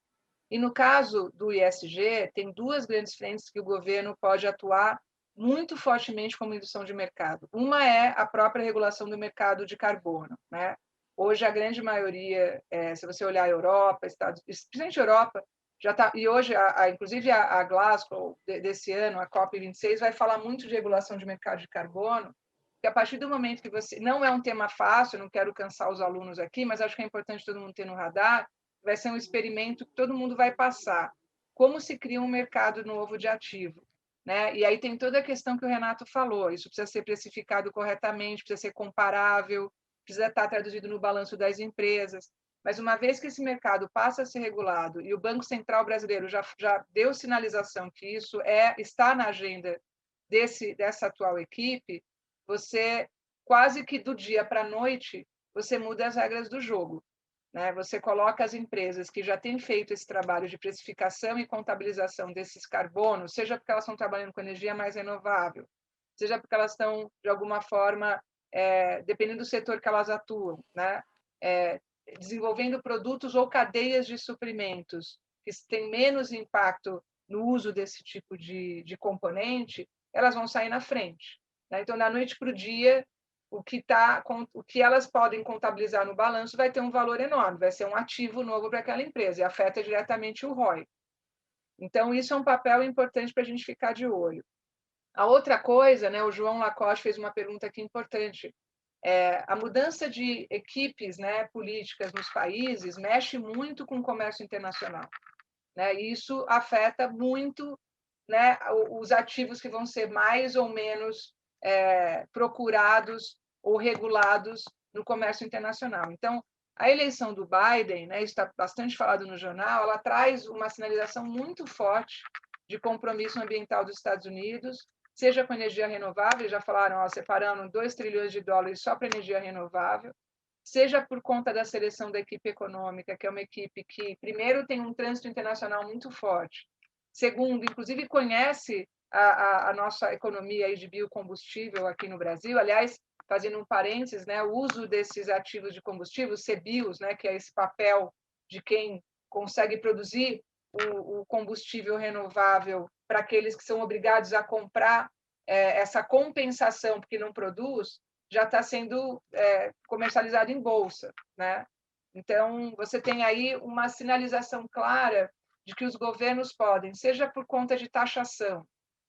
E no caso do ISG, tem duas grandes frentes que o governo pode atuar muito fortemente como indução de mercado. Uma é a própria regulação do mercado de carbono, né? Hoje, a grande maioria, se você olhar a Europa, principalmente a Europa, já está. E hoje, inclusive, a Glasgow desse ano, a COP26, vai falar muito de regulação de mercado de carbono, que a partir do momento que você. Não é um tema fácil, não quero cansar os alunos aqui, mas acho que é importante todo mundo ter no radar. Vai ser um experimento que todo mundo vai passar. Como se cria um mercado novo de ativo, né? E aí tem toda a questão que o Renato falou. Isso precisa ser precificado corretamente, precisa ser comparável, precisa estar traduzido no balanço das empresas. Mas uma vez que esse mercado passa a ser regulado e o Banco Central brasileiro já deu sinalização que isso está na agenda dessa atual equipe, você quase que do dia para a noite você muda as regras do jogo, né? Você coloca as empresas que já têm feito esse trabalho de precificação e contabilização desses carbonos, seja porque elas estão trabalhando com energia mais renovável, seja porque elas estão, de alguma forma, dependendo do setor que elas atuam, né? Desenvolvendo produtos ou cadeias de suprimentos que têm menos impacto no uso desse tipo de componente, elas vão sair na frente, né? Então, da noite para o dia, o que elas podem contabilizar no balanço vai ter um valor enorme, vai ser um ativo novo para aquela empresa e afeta diretamente o ROI. Então, isso é um papel importante para a gente ficar de olho. A outra coisa, né, o João Lacoste fez uma pergunta aqui importante. A mudança de equipes, né, políticas nos países mexe muito com o comércio internacional, né? E isso afeta muito, né, os ativos que vão ser mais ou menos procurados ou regulados no comércio internacional. Então, a eleição do Biden, né, isso está bastante falado no jornal, ela traz uma sinalização muito forte de compromisso ambiental dos Estados Unidos, seja com energia renovável, já falaram, separando 2 trilhões de dólares só para energia renovável, seja por conta da seleção da equipe econômica, que é uma equipe que, primeiro, tem um trânsito internacional muito forte, segundo, inclusive, conhece a nossa economia aí de biocombustível aqui no Brasil. Aliás, fazendo um parênteses, né, o uso desses ativos de combustível, CBIOs, né, que é esse papel de quem consegue produzir o combustível renovável para aqueles que são obrigados a comprar essa compensação porque não produz, já está sendo comercializado em bolsa, né? Então, você tem aí uma sinalização clara de que os governos podem, seja por conta de taxação,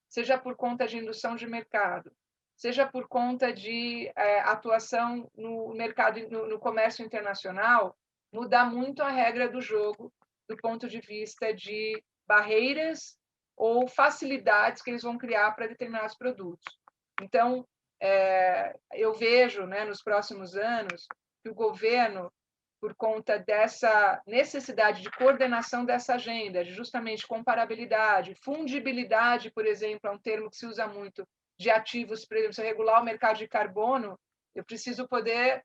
seja por conta de indução de mercado, seja por conta de atuação no mercado, no comércio internacional, mudar muito a regra do jogo do ponto de vista de barreiras ou facilidades que eles vão criar para determinados produtos. Então, eu vejo, né, nos próximos anos que o governo, por conta dessa necessidade de coordenação dessa agenda, de justamente comparabilidade, fundibilidade, por exemplo, é um termo que se usa muito, de ativos, por exemplo, se eu regular o mercado de carbono, eu preciso poder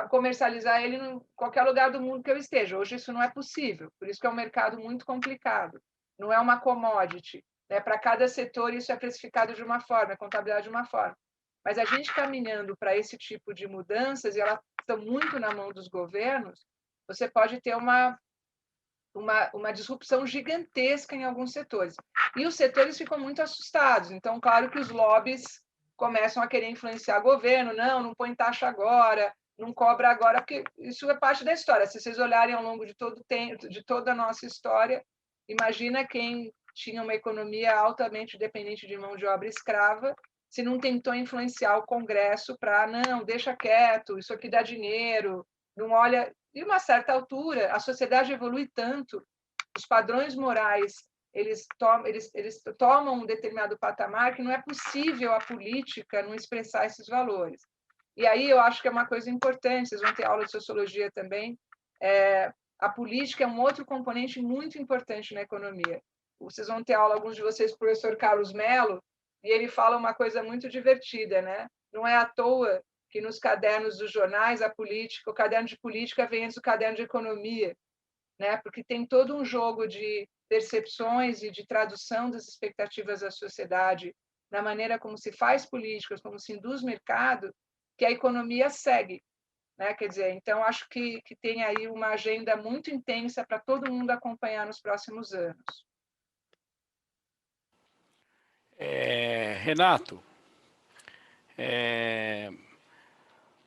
comercializar ele em qualquer lugar do mundo que eu esteja. Hoje isso não é possível, por isso que é um mercado muito complicado. Não é uma commodity, né? Para cada setor isso é precificado de uma forma, é contabilidade de uma forma. Mas a gente caminhando para esse tipo de mudanças, e elas estão muito na mão dos governos, você pode ter uma disrupção gigantesca em alguns setores. E os setores ficam muito assustados. Então, claro que os lobbies começam a querer influenciar o governo. Não põe taxa agora, não cobra agora, porque isso é parte da história. Se vocês olharem ao longo de todo o tempo, de toda a nossa história, imagina quem tinha uma economia altamente dependente de mão de obra escrava, se não tentou influenciar o Congresso para, não, deixa quieto, isso aqui dá dinheiro, não olha... E uma certa altura, a sociedade evolui tanto, os padrões morais eles tomam um determinado patamar que não é possível a política não expressar esses valores. E aí eu acho que é uma coisa importante, vocês vão ter aula de sociologia também, a política é um outro componente muito importante na economia. Vocês vão ter aula, alguns de vocês, com o professor Carlos Mello, e ele fala uma coisa muito divertida, né? Não é à toa que nos cadernos dos jornais a política, o caderno de política vem antes do caderno de economia, né? Porque tem todo um jogo de percepções e de tradução das expectativas da sociedade na maneira como se faz políticas, como se induz mercado, que a economia segue, né? Quer dizer, então acho que tem aí uma agenda muito intensa para todo mundo acompanhar nos próximos anos. Renato,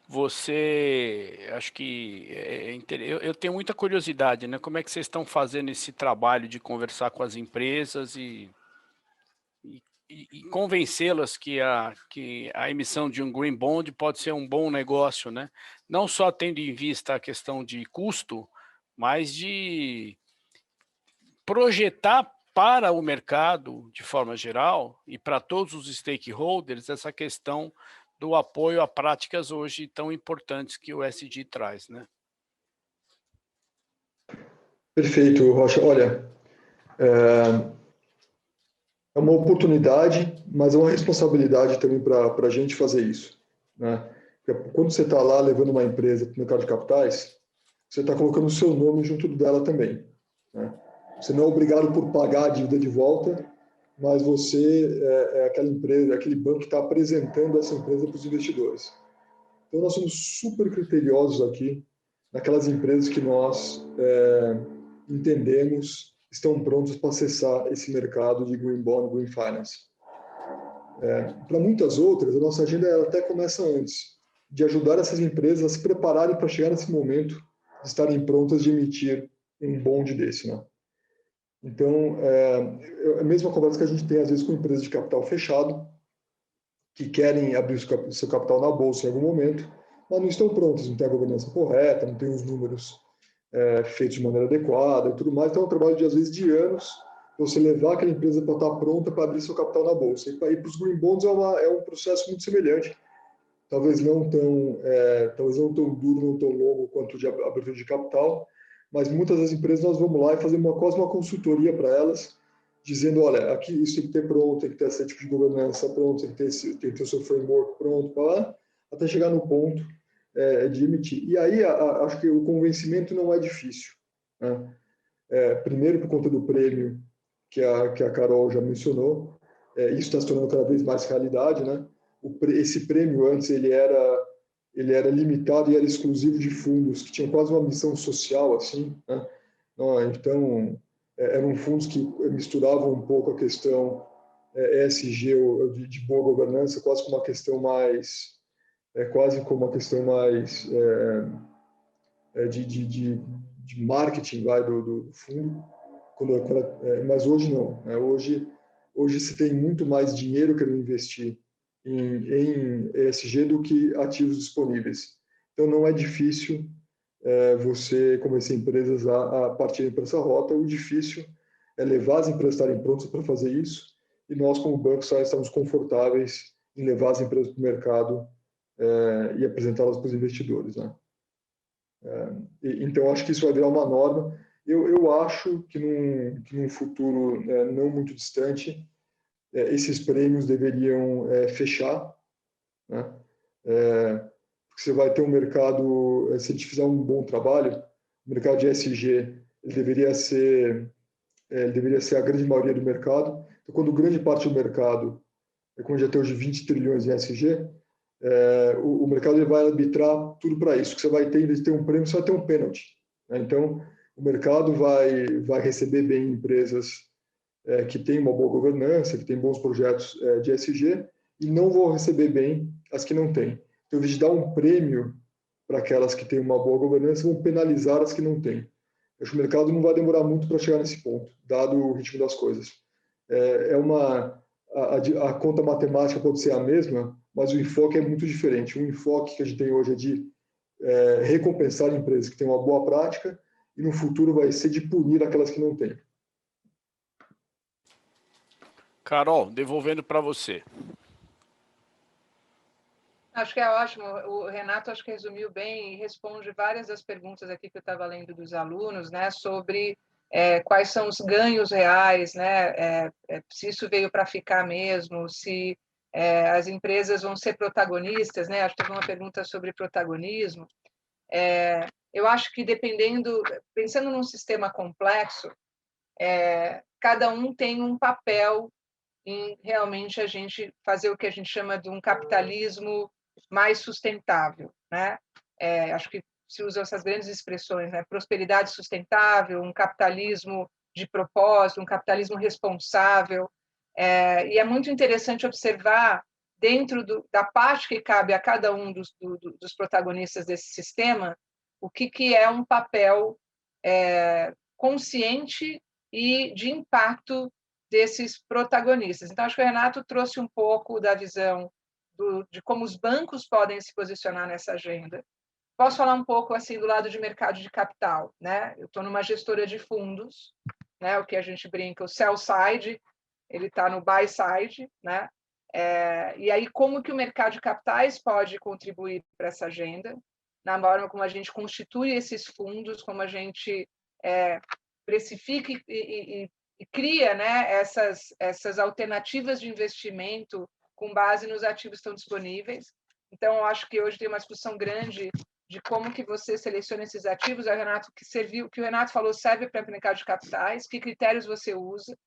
você, acho que eu tenho muita curiosidade, né? Como é que vocês estão fazendo esse trabalho de conversar com as empresas e convencê-las que a emissão de um green bond pode ser um bom negócio, né? Não só tendo em vista a questão de custo, mas de projetar para o mercado, de forma geral, e para todos os stakeholders, essa questão do apoio a práticas hoje tão importantes que o ESG traz, né? Perfeito, Rocha. Olha, é uma oportunidade, mas é uma responsabilidade também para a gente fazer isso, né? Porque quando você está lá levando uma empresa para o mercado de capitais, você está colocando o seu nome junto dela também, né? Você não é obrigado por pagar a dívida de volta, mas você é aquela empresa, aquele banco que está apresentando essa empresa para os investidores. Então, nós somos super criteriosos aqui naquelas empresas que nós entendemos estão prontos para acessar esse mercado de Green Bond, Green Finance. Para muitas outras, a nossa agenda ela até começa antes, de ajudar essas empresas a se prepararem para chegar nesse momento de estarem prontas de emitir um bond desse, né? Então, é a mesma conversa que a gente tem, às vezes, com empresas de capital fechado, que querem abrir o seu capital na bolsa em algum momento, mas não estão prontas, não tem a governança correta, não tem os números feitos de maneira adequada e tudo mais. Então, é um trabalho de, às vezes, de anos, você levar aquela empresa para estar pronta para abrir seu capital na bolsa. E para ir para os green bonds é um processo muito semelhante, talvez não tão duro, não tão longo quanto o de abertura de capital, mas muitas das empresas nós vamos lá e fazemos quase uma consultoria para elas, dizendo, olha, aqui isso tem que ter pronto, tem que ter esse tipo de governança pronto, tem que ter o seu framework pronto, para lá, até chegar no ponto de emitir. E aí, acho que o convencimento não é difícil, né? Primeiro, por conta do prêmio que a Carol já mencionou, isso está se tornando cada vez mais realidade, né? Esse prêmio, antes, ele era limitado e era exclusivo de fundos que tinham quase uma missão social, assim, né? Então, eram fundos que misturavam um pouco a questão ESG, de boa governança, quase como uma questão mais de marketing do fundo, mas hoje não, né? Hoje se tem muito mais dinheiro querendo investir em ESG do que ativos disponíveis. Então não é difícil você convencer empresas a partirem para essa rota. O difícil é levar as empresas a estarem prontas para fazer isso, e nós, como banco, só estamos confortáveis em levar as empresas para o mercado e apresentá-las para os investidores, né? Então, acho que isso vai virar uma norma. Eu acho que num futuro não muito distante, esses prêmios deveriam fechar, né? Porque você vai ter um mercado, se a gente fizer um bom trabalho, o mercado de ESG ele deveria ser a grande maioria do mercado. Então, quando grande parte do mercado, como já tem hoje 20 trilhões em ESG, o mercado ele vai arbitrar tudo para isso. Que você vai ter, em vez de ter um prêmio, você vai ter um pênalti, né? Então, o mercado vai receber bem empresas que têm uma boa governança, que têm bons projetos de ESG, e não vão receber bem as que não têm. Então, em vez de dar um prêmio para aquelas que têm uma boa governança, vão penalizar as que não têm. Acho que o mercado não vai demorar muito para chegar nesse ponto, dado o ritmo das coisas. A conta matemática pode ser a mesma, mas o enfoque é muito diferente. O enfoque que a gente tem hoje é de recompensar empresas que têm uma boa prática, e no futuro vai ser de punir aquelas que não têm. Carol, devolvendo para você. Acho que é ótimo. O Renato acho que resumiu bem e responde várias das perguntas aqui que eu estava lendo dos alunos, né, sobre quais são os ganhos reais, né, se isso veio para ficar mesmo, se as empresas vão ser protagonistas, né? Acho que teve uma pergunta sobre protagonismo. Eu acho que pensando num sistema complexo, cada um tem um papel em realmente a gente fazer o que a gente chama de um capitalismo mais sustentável, né? Acho que se usam essas grandes expressões, né? Prosperidade sustentável, um capitalismo de propósito, um capitalismo responsável. E é muito interessante observar, dentro da parte que cabe a cada um dos protagonistas desse sistema, o que é um papel consciente e de impacto desses protagonistas. Então, acho que o Renato trouxe um pouco da visão de como os bancos podem se posicionar nessa agenda. Posso falar um pouco assim do lado de mercado de capital, né? Eu estou numa gestora de fundos, né? O que a gente brinca, o sell side, ele está no buy side, né? E aí como que o mercado de capitais pode contribuir para essa agenda, na forma como a gente constitui esses fundos, como a gente precifica e cria, né, essas alternativas de investimento com base nos ativos que estão disponíveis. Então, eu acho que hoje tem uma discussão grande de como que você seleciona esses ativos. O Renato que o Renato falou serve para o mercado de capitais, que critérios você usa,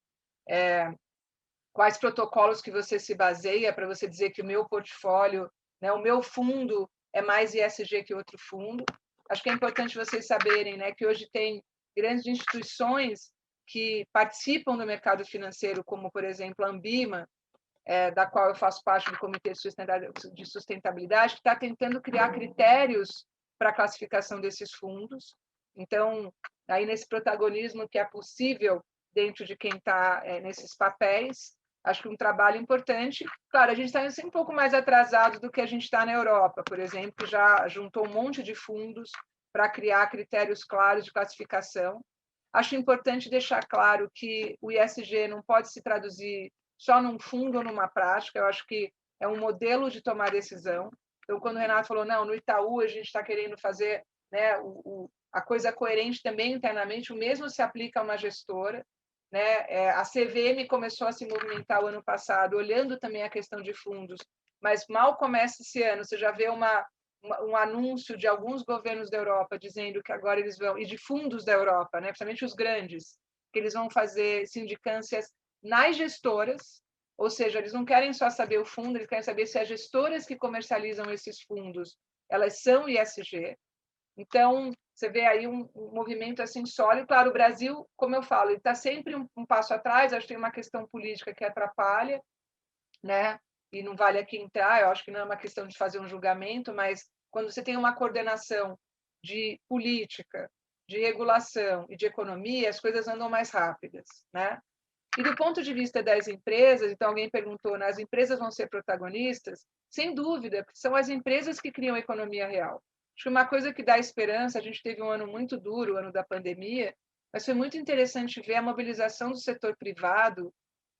quais protocolos que você se baseia para você dizer que o meu portfólio, né, o meu fundo é mais ESG que outro fundo. Acho que é importante vocês saberem, né, que hoje tem grandes instituições que participam do mercado financeiro, como, por exemplo, a Ambima, da qual eu faço parte do Comitê de Sustentabilidade, que está tentando criar critérios para a classificação desses fundos. Então, aí nesse protagonismo que é possível dentro de quem está nesses papéis, acho que um trabalho importante. Claro, a gente está sempre um pouco mais atrasado do que a gente está na Europa, por exemplo, que já juntou um monte de fundos para criar critérios claros de classificação. Acho importante deixar claro que o ESG não pode se traduzir só num fundo ou numa prática. Eu acho que é um modelo de tomar decisão. Então, quando o Renato falou, não, no Itaú a gente está querendo fazer, né, a coisa coerente também internamente, o mesmo se aplica a uma gestora, né? A CVM começou a se movimentar o ano passado, olhando também a questão de fundos, mas mal começa esse ano, você já vê um anúncio de alguns governos da Europa dizendo que agora eles vão, e de fundos da Europa, né, principalmente os grandes, que eles vão fazer sindicâncias nas gestoras, ou seja, eles não querem só saber o fundo, eles querem saber se as gestoras que comercializam esses fundos, elas são ESG. Então, você vê aí um movimento assim sólido. Claro, o Brasil, como eu falo, ele está sempre um passo atrás. Acho que tem uma questão política que atrapalha, né? E não vale aqui entrar. Eu acho que não é uma questão de fazer um julgamento, mas quando você tem uma coordenação de política, de regulação e de economia, as coisas andam mais rápidas, né? E do ponto de vista das empresas, então alguém perguntou, né, as empresas vão ser protagonistas? Sem dúvida, porque são as empresas que criam a economia real. Acho que uma coisa que dá esperança, a gente teve um ano muito duro, o ano da pandemia, mas foi muito interessante ver a mobilização do setor privado,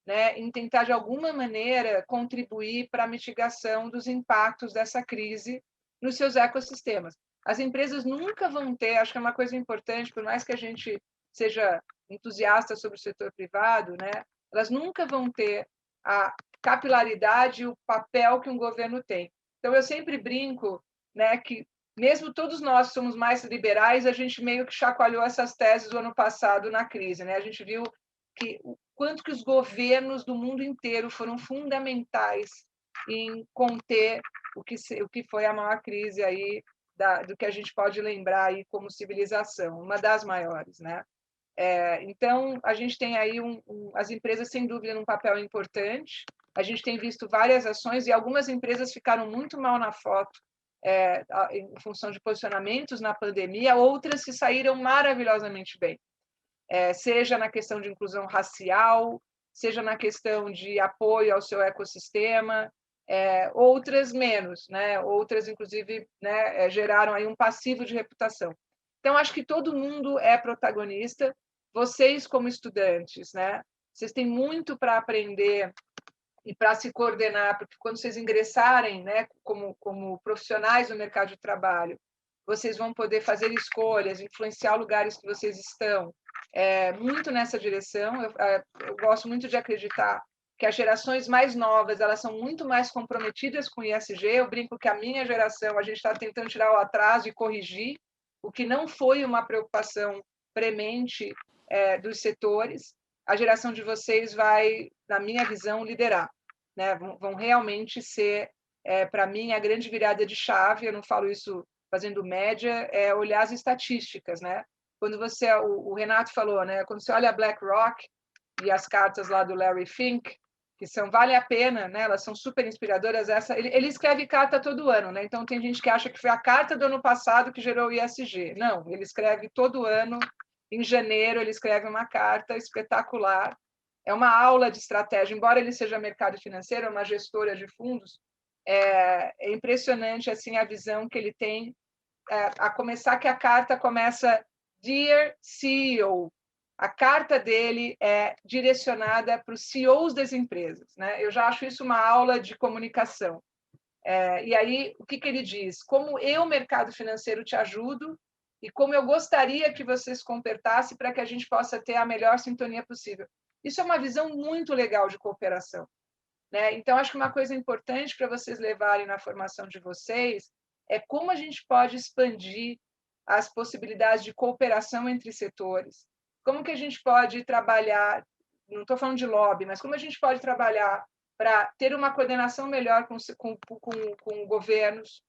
né, em tentar, de alguma maneira, contribuir para a mitigação dos impactos dessa crise nos seus ecossistemas. As empresas nunca vão ter, acho que é uma coisa importante, por mais que a gente seja entusiasta sobre o setor privado, né, elas nunca vão ter a capilaridade e o papel que um governo tem. Então, eu sempre brinco, né, que mesmo todos nós somos mais liberais, a gente meio que chacoalhou essas teses do ano passado na crise, né? A gente viu que o quanto que os governos do mundo inteiro foram fundamentais em conter o que foi a maior crise aí do que a gente pode lembrar aí como civilização, uma das maiores, né? Então, a gente tem aí as empresas, sem dúvida, num papel importante. A gente tem visto várias ações e algumas empresas ficaram muito mal na foto em função de posicionamentos na pandemia, outras se saíram maravilhosamente bem. Seja na questão de inclusão racial, seja na questão de apoio ao seu ecossistema, outras menos, né? Outras, inclusive, né, geraram aí um passivo de reputação. Então, acho que todo mundo é protagonista. Vocês, como estudantes, né? Vocês têm muito para aprender e para se coordenar, porque quando vocês ingressarem, né, como profissionais no mercado de trabalho, vocês vão poder fazer escolhas, influenciar lugares que vocês estão, muito nessa direção. Eu gosto muito de acreditar que as gerações mais novas, elas são muito mais comprometidas com o ISG. Eu brinco que a minha geração, a gente está tentando tirar o atraso e corrigir, o que não foi uma preocupação premente dos setores. A geração de vocês vai, na minha visão, liderar, né? Vão realmente ser, para mim, a grande virada de chave. Eu não falo isso fazendo média, olhar as estatísticas, né? Quando o Renato falou, né? Quando você olha a BlackRock e as cartas lá do Larry Fink, que vale a pena, né? Elas são super inspiradoras. Ele escreve carta todo ano, né? Então tem gente que acha que foi a carta do ano passado que gerou o ISG. Não, ele escreve todo ano. Em janeiro ele escreve uma carta espetacular. É uma aula de estratégia, embora ele seja mercado financeiro, é uma gestora de fundos. É impressionante assim a visão que ele tem. A começar que a carta começa Dear CEO. A carta dele é direcionada para os CEOs das empresas, né? Eu já acho isso uma aula de comunicação. E aí, o que ele diz? Como eu, mercado financeiro, te ajudo e como eu gostaria que você se comportasse para que a gente possa ter a melhor sintonia possível. Isso é uma visão muito legal de cooperação, né? Então, acho que uma coisa importante para vocês levarem na formação de vocês é como a gente pode expandir as possibilidades de cooperação entre setores, como que a gente pode trabalhar, não estou falando de lobby, mas como a gente pode trabalhar para ter uma coordenação melhor com governos,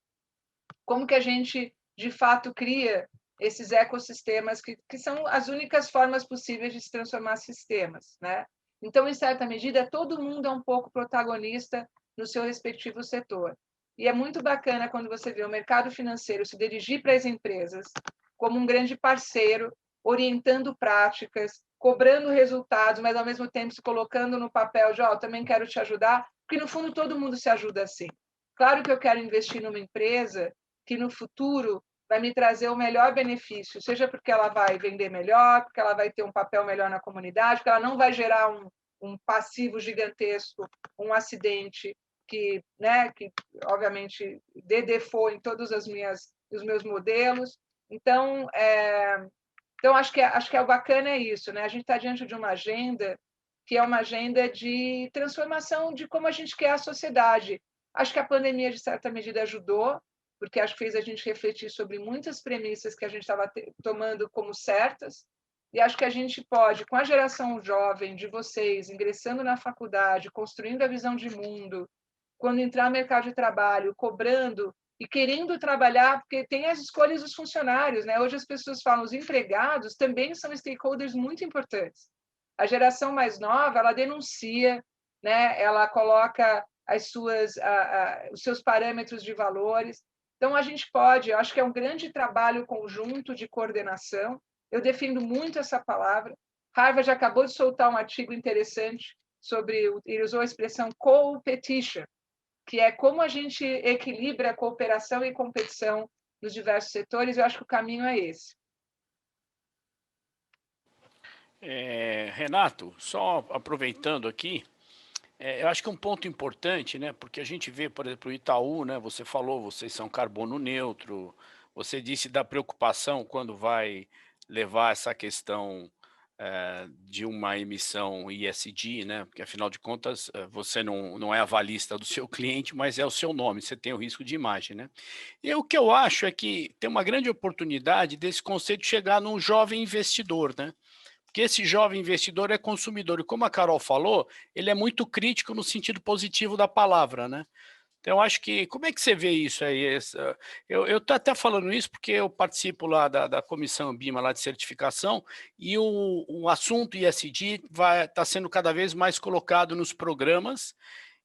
como que a gente, de fato, cria esses ecossistemas que são as únicas formas possíveis de se transformar sistemas, né? Então, em certa medida, todo mundo é um pouco protagonista no seu respectivo setor. E é muito bacana quando você vê o mercado financeiro se dirigir para as empresas como um grande parceiro, orientando práticas, cobrando resultados, mas, ao mesmo tempo, se colocando no papel de, eu também quero te ajudar, porque, no fundo, todo mundo se ajuda assim. Claro que eu quero investir numa empresa que, no futuro, vai me trazer o melhor benefício, seja porque ela vai vender melhor, porque ela vai ter um papel melhor na comunidade, porque ela não vai gerar um passivo gigantesco, um acidente que obviamente, dê default em todos os meus modelos. Então, acho que o bacana é isso, né? A gente está diante de uma agenda que é uma agenda de transformação de como a gente quer a sociedade. Acho que a pandemia, de certa medida, ajudou, porque acho que fez a gente refletir sobre muitas premissas que a gente estava tomando como certas, e acho que a gente pode, com a geração jovem de vocês, ingressando na faculdade, construindo a visão de mundo, quando entrar no mercado de trabalho, cobrando e querendo trabalhar, porque tem as escolhas dos funcionários, né? Hoje as pessoas falam, os empregados também são stakeholders muito importantes. A geração mais nova, ela denuncia, né? Ela coloca os seus parâmetros de valores. Então, a gente pode, eu acho que é um grande trabalho conjunto de coordenação. Eu defendo muito essa palavra. Harvard acabou de soltar um artigo interessante ele usou a expressão co-petition, que é como a gente equilibra a cooperação e competição nos diversos setores. Eu acho que o caminho é esse. Renato, só aproveitando aqui, eu acho que é um ponto importante, né? Porque a gente vê, por exemplo, o Itaú, né? Você falou, vocês são carbono neutro, você disse da preocupação quando vai levar essa questão de uma emissão ESG, né? Porque afinal de contas você não é avalista do seu cliente, mas é o seu nome, você tem o risco de imagem, né? E o que eu acho é que tem uma grande oportunidade desse conceito chegar num jovem investidor, né? Porque esse jovem investidor é consumidor, e como a Carol falou, ele é muito crítico no sentido positivo da palavra, né? Então, eu acho que, como é que você vê isso aí? Eu estou até falando isso porque eu participo lá da comissão BIMA lá de certificação, e o assunto ESG está sendo cada vez mais colocado nos programas,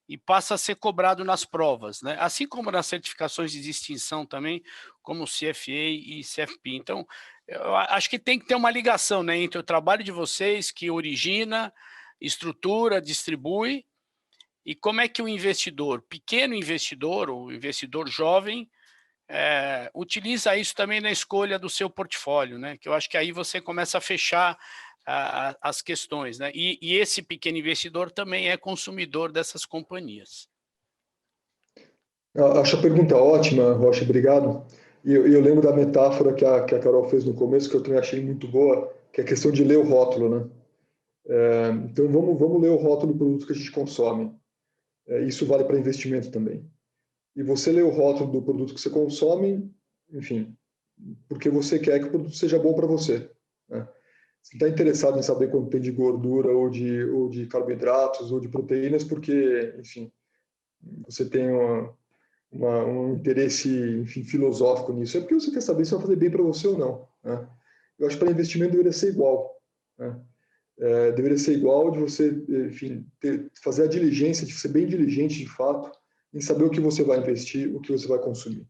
e passa a ser cobrado nas provas, né? Assim como nas certificações de distinção também, como CFA e CFP. Então, eu acho que tem que ter uma ligação, né, entre o trabalho de vocês, que origina, estrutura, distribui, e como é que o investidor, pequeno investidor, ou investidor jovem, utiliza isso também na escolha do seu portfólio, né? Que eu acho que aí você começa a fechar as questões, né? E esse pequeno investidor também é consumidor dessas companhias. Acho a pergunta ótima, Rocha, obrigado. E eu lembro da metáfora que a Carol fez no começo, que eu também achei muito boa, que é a questão de ler o rótulo, né? Então, vamos ler o rótulo do produto que a gente consome. Isso vale para investimento também. E você lê o rótulo do produto que você consome, enfim, porque você quer que o produto seja bom para você, né? Você está interessado em saber quanto tem de gordura ou de carboidratos ou de proteínas, porque, enfim, você tem um interesse, enfim, filosófico nisso. É porque você quer saber se vai fazer bem para você ou não, né? Eu acho que para investimento deveria ser igual, né? Deveria ser igual de você, enfim, fazer a diligência, de ser bem diligente de fato, em saber o que você vai investir, o que você vai consumir,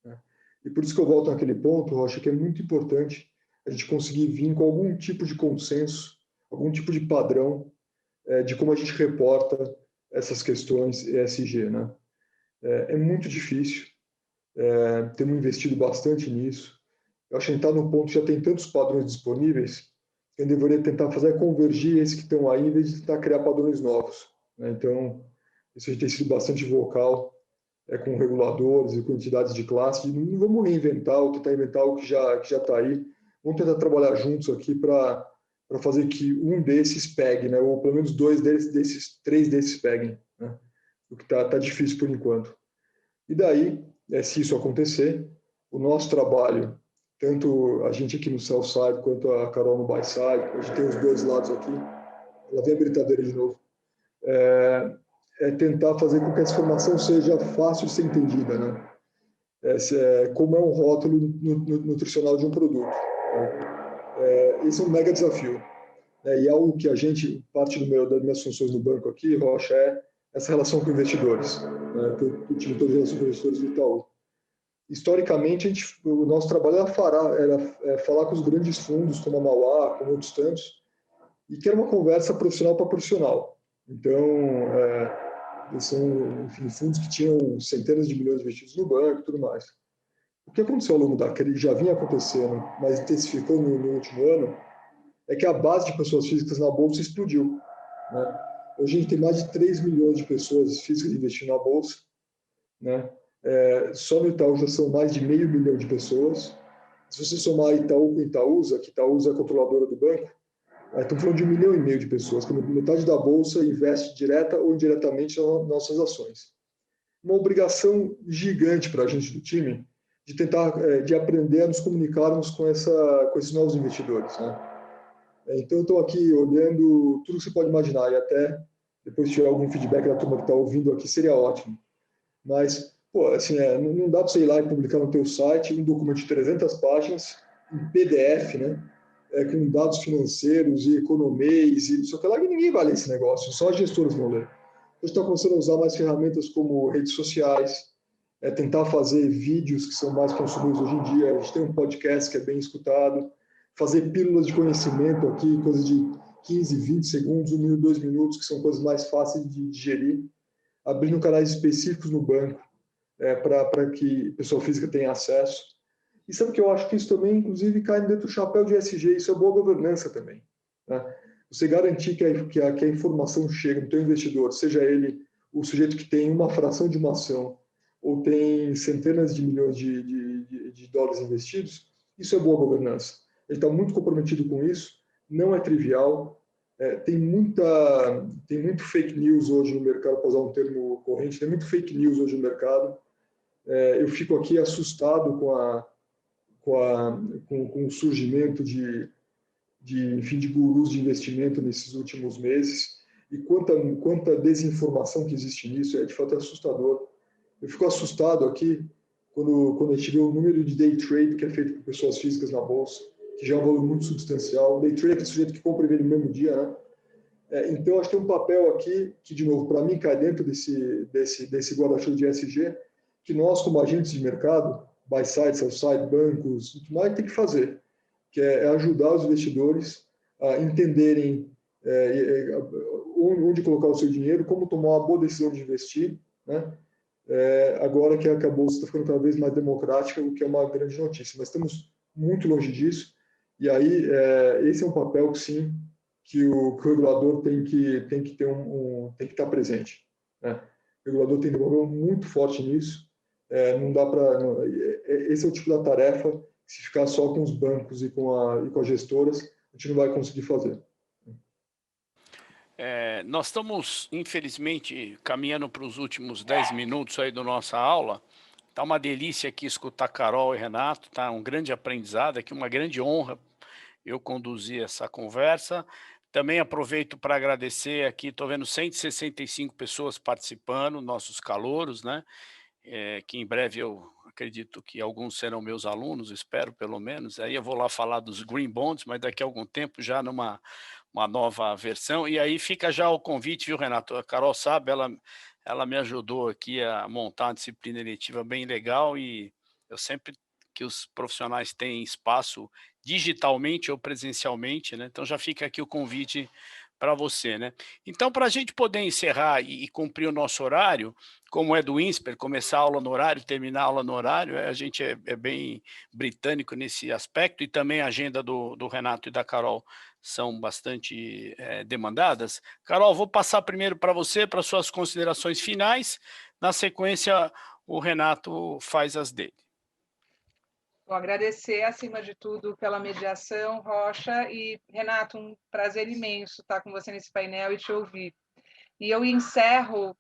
né? E por isso que eu volto naquele ponto, Rocha, que é muito importante a gente conseguir vir com algum tipo de consenso, algum tipo de padrão de como a gente reporta essas questões ESG, né? É muito difícil, temos investido bastante nisso. Eu acho que a gente está no ponto que já tem tantos padrões disponíveis que a gente deveria tentar fazer convergir esses que estão aí, em vez de tentar criar padrões novos, né? Então, isso a gente tem sido bastante vocal com reguladores e com entidades de classe, e não vamos reinventar ou tentar inventar algo que já está aí. Vamos tentar trabalhar juntos aqui para fazer que um desses pegue, né? Ou pelo menos três desses peguem, né? O que tá difícil por enquanto. E daí, se isso acontecer, o nosso trabalho, tanto a gente aqui no Sell Side quanto a Carol no Buy Side, a gente tem os dois lados aqui, ela vem a britadeira de novo, tentar fazer com que essa informação seja fácil de ser entendida, né? Como é um rótulo nutricional de um produto, né? Esse é um mega desafio, né? E algo que a gente, parte das minhas funções no banco aqui, Rocha, é essa relação com investidores, né? O time todo de relação com investidores do Itaú. Historicamente, o nosso trabalho era falar com os grandes fundos, como a Mauá, como outros tantos, e que era uma conversa profissional para profissional. Então, são, enfim, fundos que tinham centenas de milhões investidos no banco e tudo mais. O que aconteceu ao longo da crise, já vinha acontecendo, mas intensificou no último ano, é que a base de pessoas físicas na Bolsa explodiu, né? Hoje a gente tem mais de 3 milhões de pessoas físicas investindo na Bolsa, né? Só no Itaú já são mais de 500 mil de pessoas. Se você somar Itaú com Itaúsa, que Itaúsa é a controladora do banco, estamos falando de 1,5 milhão de pessoas, que metade da Bolsa investe direta ou indiretamente nas nossas ações. Uma obrigação gigante para a gente do time de tentar, de aprender a nos comunicarmos com esses novos investidores, né? Então, eu estou aqui olhando tudo que você pode imaginar e até depois se tiver algum feedback da turma que está ouvindo aqui, seria ótimo. Mas, pô, assim, não dá para você ir lá e publicar no teu site um documento de 300 páginas, em PDF, né? Com dados financeiros e economês e isso que lá, que ninguém vai ler esse negócio, só as gestoras vão ler. A gente está começando a usar mais ferramentas como redes sociais, tentar fazer vídeos que são mais consumidos hoje em dia. A gente tem um podcast que é bem escutado, fazer pílulas de conhecimento aqui, coisas de 15, 20 segundos, 1 minuto, 2 minutos, que são coisas mais fáceis de digerir, abrindo canais específicos no banco para que a pessoa física tenha acesso. E sabe que eu acho que isso também, inclusive, cai dentro do chapéu de ESG, isso é boa governança também, né? Você garantir que a informação chega no teu investidor, seja ele o sujeito que tem uma fração de uma ação ou tem centenas de milhões de dólares investidos, isso é boa governança. Ele está muito comprometido com isso, não é trivial. Tem muito fake news hoje no mercado, para usar um termo corrente, tem muito fake news hoje no mercado. Eu fico aqui assustado com o surgimento enfim, de gurus de investimento nesses últimos meses, e quanta desinformação que existe nisso, de fato assustador. Eu fico assustado aqui quando a gente vê o número de day trade que é feito por pessoas físicas na bolsa, que já é um valor muito substancial. Day trade é aquele sujeito que compra e vende no mesmo dia, né? Então, acho que tem um papel aqui que, de novo, para mim, cai dentro desse guarda-chuva de ESG, que nós, como agentes de mercado, buy-side, sell-side, bancos, tudo mais, tem que fazer, que é ajudar os investidores a entenderem onde colocar o seu dinheiro, como tomar uma boa decisão de investir, né? Agora que a bolsa está ficando cada vez mais democrática, o que é uma grande notícia. Mas estamos muito longe disso, e aí esse é um papel que, sim, que o regulador tem que estar presente, né? O regulador tem um papel muito forte nisso. Não dá para... Esse é o tipo da tarefa que, se ficar só com os bancos e com as gestoras, a gente não vai conseguir fazer. Nós estamos, infelizmente, caminhando para os últimos 10 minutos aí da nossa aula. Está uma delícia aqui escutar Carol e Renato, tá um grande aprendizado aqui, uma grande honra eu conduzir essa conversa. Também aproveito para agradecer aqui, estou vendo 165 pessoas participando, nossos calouros, né? Que em breve eu acredito que alguns serão meus alunos, espero pelo menos. Aí eu vou lá falar dos Green Bonds, mas daqui a algum tempo já numa nova versão. E aí fica já o convite, viu, Renato? A Carol sabe, ela me ajudou aqui a montar uma disciplina eletiva bem legal, e eu sempre que os profissionais têm espaço digitalmente ou presencialmente, né? Então já fica aqui o convite para você, né? Então, para a gente poder encerrar e cumprir o nosso horário, como é do INSPER, começar a aula no horário, terminar a aula no horário, a gente é bem britânico nesse aspecto, e também a agenda do Renato e da Carol são bastante demandadas. Carol, vou passar primeiro para você, para suas considerações finais. Na sequência, o Renato faz as dele. Vou agradecer, acima de tudo, pela mediação, Rocha. E, Renato, um prazer imenso estar com você nesse painel e te ouvir. E eu encerro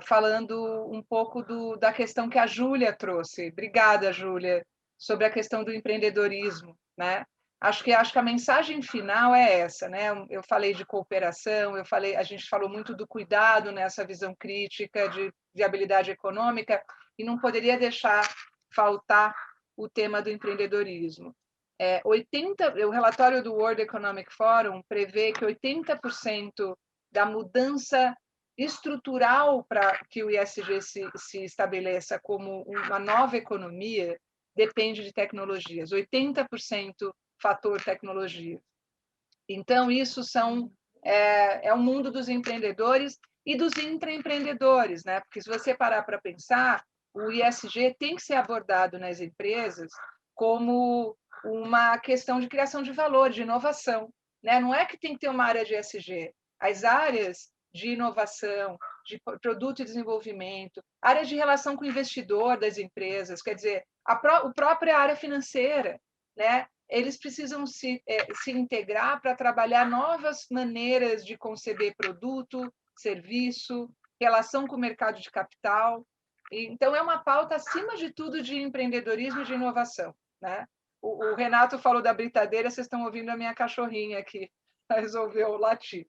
falando um pouco da questão que a Júlia trouxe. Obrigada, Júlia, sobre a questão do empreendedorismo, né? Acho que a mensagem final é essa, né? Eu falei de cooperação, a gente falou muito do cuidado nessa visão crítica de viabilidade econômica, e não poderia deixar faltar o tema do empreendedorismo. O relatório do World Economic Forum prevê que 80% da mudança estrutural para que o ESG se estabeleça como uma nova economia depende de tecnologias, 80% fator tecnologia. Então, isso é o mundo dos empreendedores e dos intraempreendedores, né? Porque, se você parar para pensar, o ESG tem que ser abordado nas empresas como uma questão de criação de valor, de inovação, né? Não é que tem que ter uma área de ESG. As áreas de inovação, de produto e desenvolvimento, áreas de relação com o investidor das empresas, quer dizer, a própria área financeira, né? Eles precisam se integrar para trabalhar novas maneiras de conceber produto, serviço, relação com o mercado de capital. Então, é uma pauta, acima de tudo, de empreendedorismo e de inovação, né? O Renato falou da britadeira, vocês estão ouvindo a minha cachorrinha aqui, resolveu latir.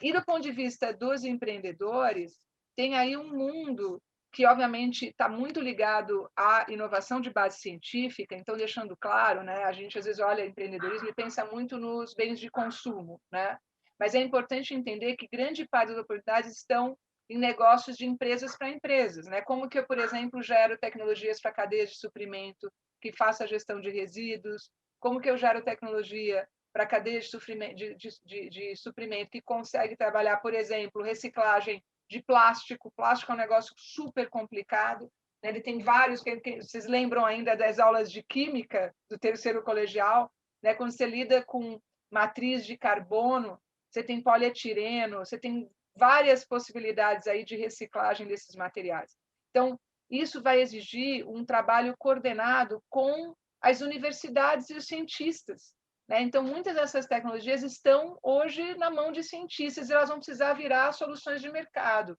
E do ponto de vista dos empreendedores, tem aí um mundo que, obviamente, está muito ligado à inovação de base científica. Então, deixando claro, né, a gente às vezes olha empreendedorismo e pensa muito nos bens de consumo, né? Mas é importante entender que grande parte das oportunidades estão em negócios de empresas para empresas, né? Como que eu, por exemplo, gero tecnologias para cadeias de suprimento que faça a gestão de resíduos, como que eu gero tecnologia para cadeia de suprimento que consegue trabalhar, por exemplo, reciclagem de plástico. Plástico é um negócio super complicado, né? Ele tem vários, vocês lembram ainda das aulas de química do terceiro colegial, né? Quando você lida com matriz de carbono, você tem polietileno, você tem várias possibilidades aí de reciclagem desses materiais. Então, isso vai exigir um trabalho coordenado com as universidades e os cientistas, né? Então, muitas dessas tecnologias estão hoje na mão de cientistas e elas vão precisar virar soluções de mercado,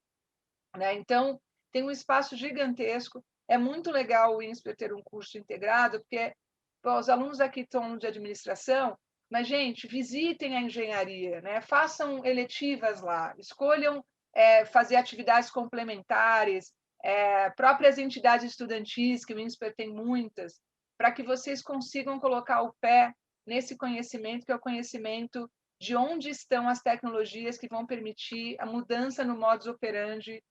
né? Então, tem um espaço gigantesco. É muito legal o INSPER ter um curso integrado, porque os alunos aqui estão de administração, mas, gente, visitem a engenharia, né? Façam eletivas lá, escolham fazer atividades complementares, próprias entidades estudantis, que o INSPER tem muitas, para que vocês consigam colocar o pé nesse conhecimento, que é o conhecimento de onde estão as tecnologias que vão permitir a mudança no modus operandi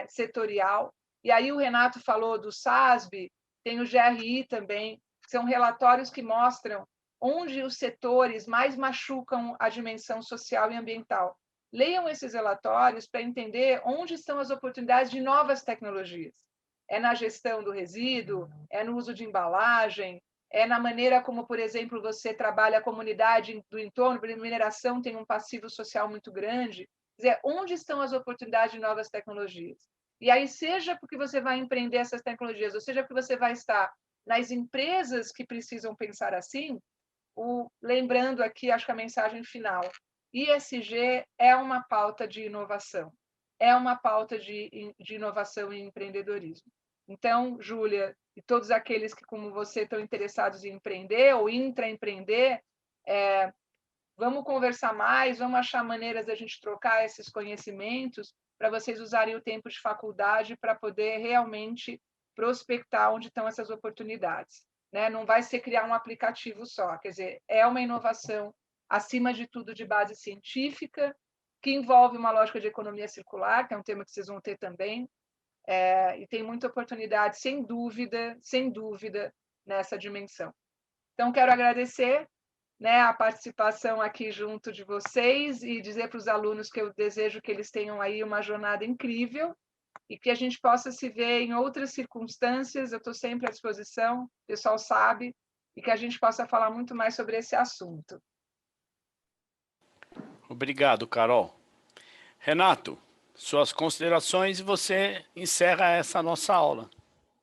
setorial. E aí o Renato falou do SASB, tem o GRI também, que são relatórios que mostram onde os setores mais machucam a dimensão social e ambiental. Leiam esses relatórios para entender onde estão as oportunidades de novas tecnologias. É na gestão do resíduo, é no uso de embalagem, é na maneira como, por exemplo, você trabalha a comunidade do entorno, porque a mineração tem um passivo social muito grande. Quer dizer, onde estão as oportunidades de novas tecnologias? E aí, seja porque você vai empreender essas tecnologias, ou seja porque você vai estar nas empresas que precisam pensar assim, lembrando aqui, acho que a mensagem final, ESG é uma pauta de inovação, é uma pauta de inovação e empreendedorismo. Então, Júlia, e todos aqueles que, como você, estão interessados em empreender ou intraempreender, vamos conversar mais, vamos achar maneiras de a gente trocar esses conhecimentos para vocês usarem o tempo de faculdade para poder realmente prospectar onde estão essas oportunidades. Né? Não vai ser criar um aplicativo só, quer dizer, é uma inovação, acima de tudo, de base científica, que envolve uma lógica de economia circular, que é um tema que vocês vão ter também, e tem muita oportunidade, sem dúvida, nessa dimensão. Então, quero agradecer, né, a participação aqui junto de vocês e dizer para os alunos que eu desejo que eles tenham aí uma jornada incrível e que a gente possa se ver em outras circunstâncias. Eu estou sempre à disposição, o pessoal sabe, e que a gente possa falar muito mais sobre esse assunto. Obrigado, Carol. Renato, suas considerações e você encerra essa nossa aula.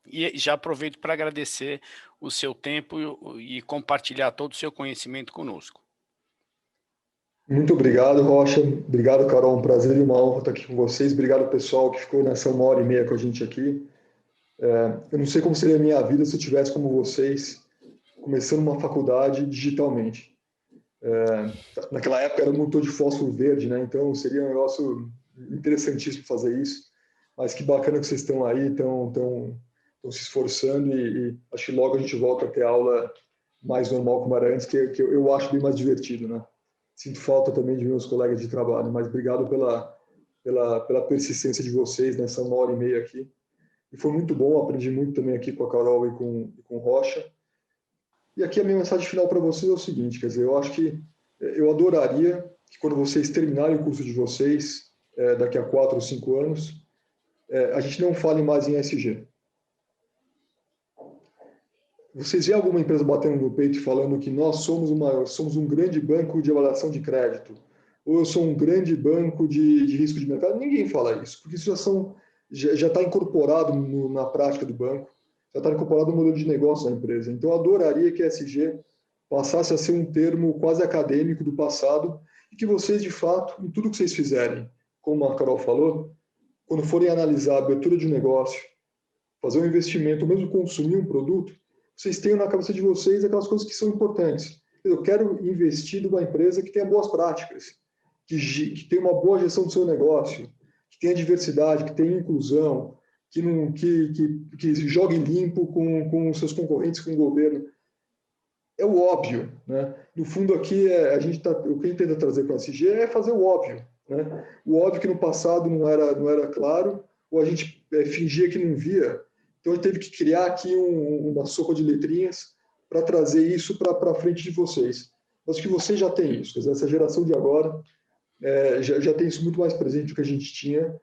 E já aproveito para agradecer o seu tempo e compartilhar todo o seu conhecimento conosco. Muito obrigado, Rocha. Obrigado, Carol. Um prazer e uma honra estar aqui com vocês. Obrigado, pessoal, que ficou nessa 1h30 com a gente aqui. Eu não sei como seria a minha vida se eu tivesse como vocês, começando uma faculdade digitalmente. Naquela época era um motor de fósforo verde, né? Então seria um negócio interessantíssimo fazer isso. Mas que bacana que vocês estão aí, estão se esforçando e acho que logo a gente volta a ter aula mais normal como era antes, que eu acho bem mais divertido, né? Sinto falta também de meus colegas de trabalho, mas obrigado pela persistência de vocês nessa 1h30 aqui. E foi muito bom, aprendi muito também aqui com a Carol e com o Rocha. E aqui a minha mensagem final para vocês é o seguinte, quer dizer, eu acho que eu adoraria que quando vocês terminarem o curso de vocês, daqui a 4 ou 5 anos, a gente não fale mais em ESG. Vocês veem alguma empresa batendo no peito e falando que nós somos um grande banco de avaliação de crédito, ou eu sou um grande banco de risco de mercado? Ninguém fala isso, porque isso já está incorporado na prática do banco, já está incorporado no modelo de negócio da empresa. Então, eu adoraria que ESG passasse a ser um termo quase acadêmico do passado e que vocês, de fato, em tudo que vocês fizerem, como a Carol falou, quando forem analisar a abertura de um negócio, fazer um investimento, ou mesmo consumir um produto, vocês tenham na cabeça de vocês aquelas coisas que são importantes. Eu quero investir numa empresa que tenha boas práticas, que tenha uma boa gestão do seu negócio, que tenha diversidade, que tenha inclusão, que jogue limpo com seus concorrentes, com o governo. É o óbvio, né? No fundo aqui, o que a gente tenta trazer com a ESG é fazer o óbvio, né? O óbvio que no passado não era claro, ou a gente fingia que não via. Então, a gente teve que criar aqui uma sopa de letrinhas para trazer isso para frente de vocês. Mas que vocês já têm isso, quer dizer, essa geração de agora já tem isso muito mais presente do que a gente tinha,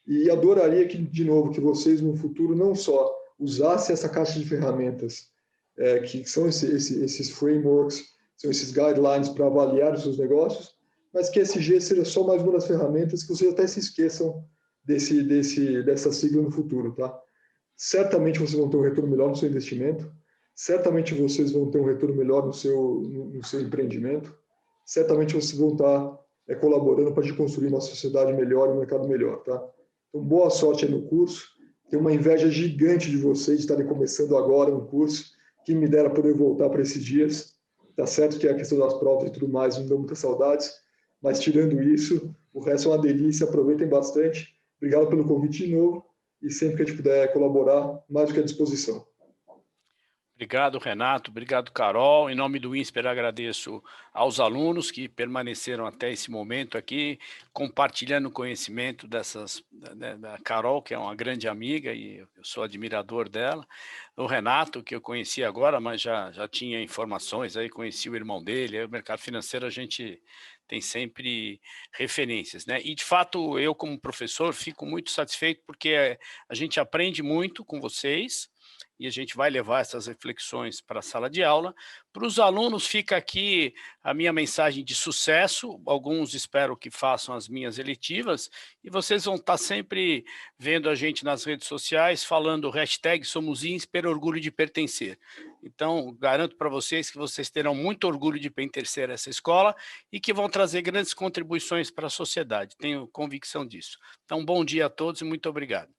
e adoraria que, de novo, que vocês no futuro não só usassem essa caixa de ferramentas, que são esses frameworks, são esses guidelines para avaliar os seus negócios, mas que ESG seja só mais uma das ferramentas que vocês até se esqueçam dessa sigla no futuro, tá? Certamente vocês vão ter um retorno melhor no seu investimento, certamente vocês vão ter um retorno melhor no seu empreendimento, certamente vocês vão estar colaborando para a gente construir uma sociedade melhor e um mercado melhor, tá? Então, boa sorte aí no curso. Tenho uma inveja gigante de vocês de estarem começando agora um curso. Quem me dera poder voltar para esses dias. Tá certo que a questão das provas e tudo mais me deu muitas saudades, mas tirando isso, o resto é uma delícia. Aproveitem bastante. Obrigado pelo convite de novo. E sempre que a gente puder colorar, mais do que à disposição. Obrigado, Renato. Obrigado, Carol. Em nome do INSPER, agradeço aos alunos que permaneceram até esse momento aqui, compartilhando conhecimento da Carol, que é uma grande amiga e eu sou admirador dela. O Renato, que eu conheci agora, mas já tinha informações, aí conheci o irmão dele. Aí o mercado financeiro a gente tem sempre referências, né? E, de fato, eu, como professor, fico muito satisfeito porque a gente aprende muito com vocês, e a gente vai levar essas reflexões para a sala de aula. Para os alunos, fica aqui a minha mensagem de sucesso. Alguns espero que façam as minhas eletivas, e vocês vão estar sempre vendo a gente nas redes sociais, falando hashtag Somos INSPER, orgulho de pertencer. Então, garanto para vocês que vocês terão muito orgulho de pertencer a essa escola e que vão trazer grandes contribuições para a sociedade. Tenho convicção disso. Então, bom dia a todos e muito obrigado.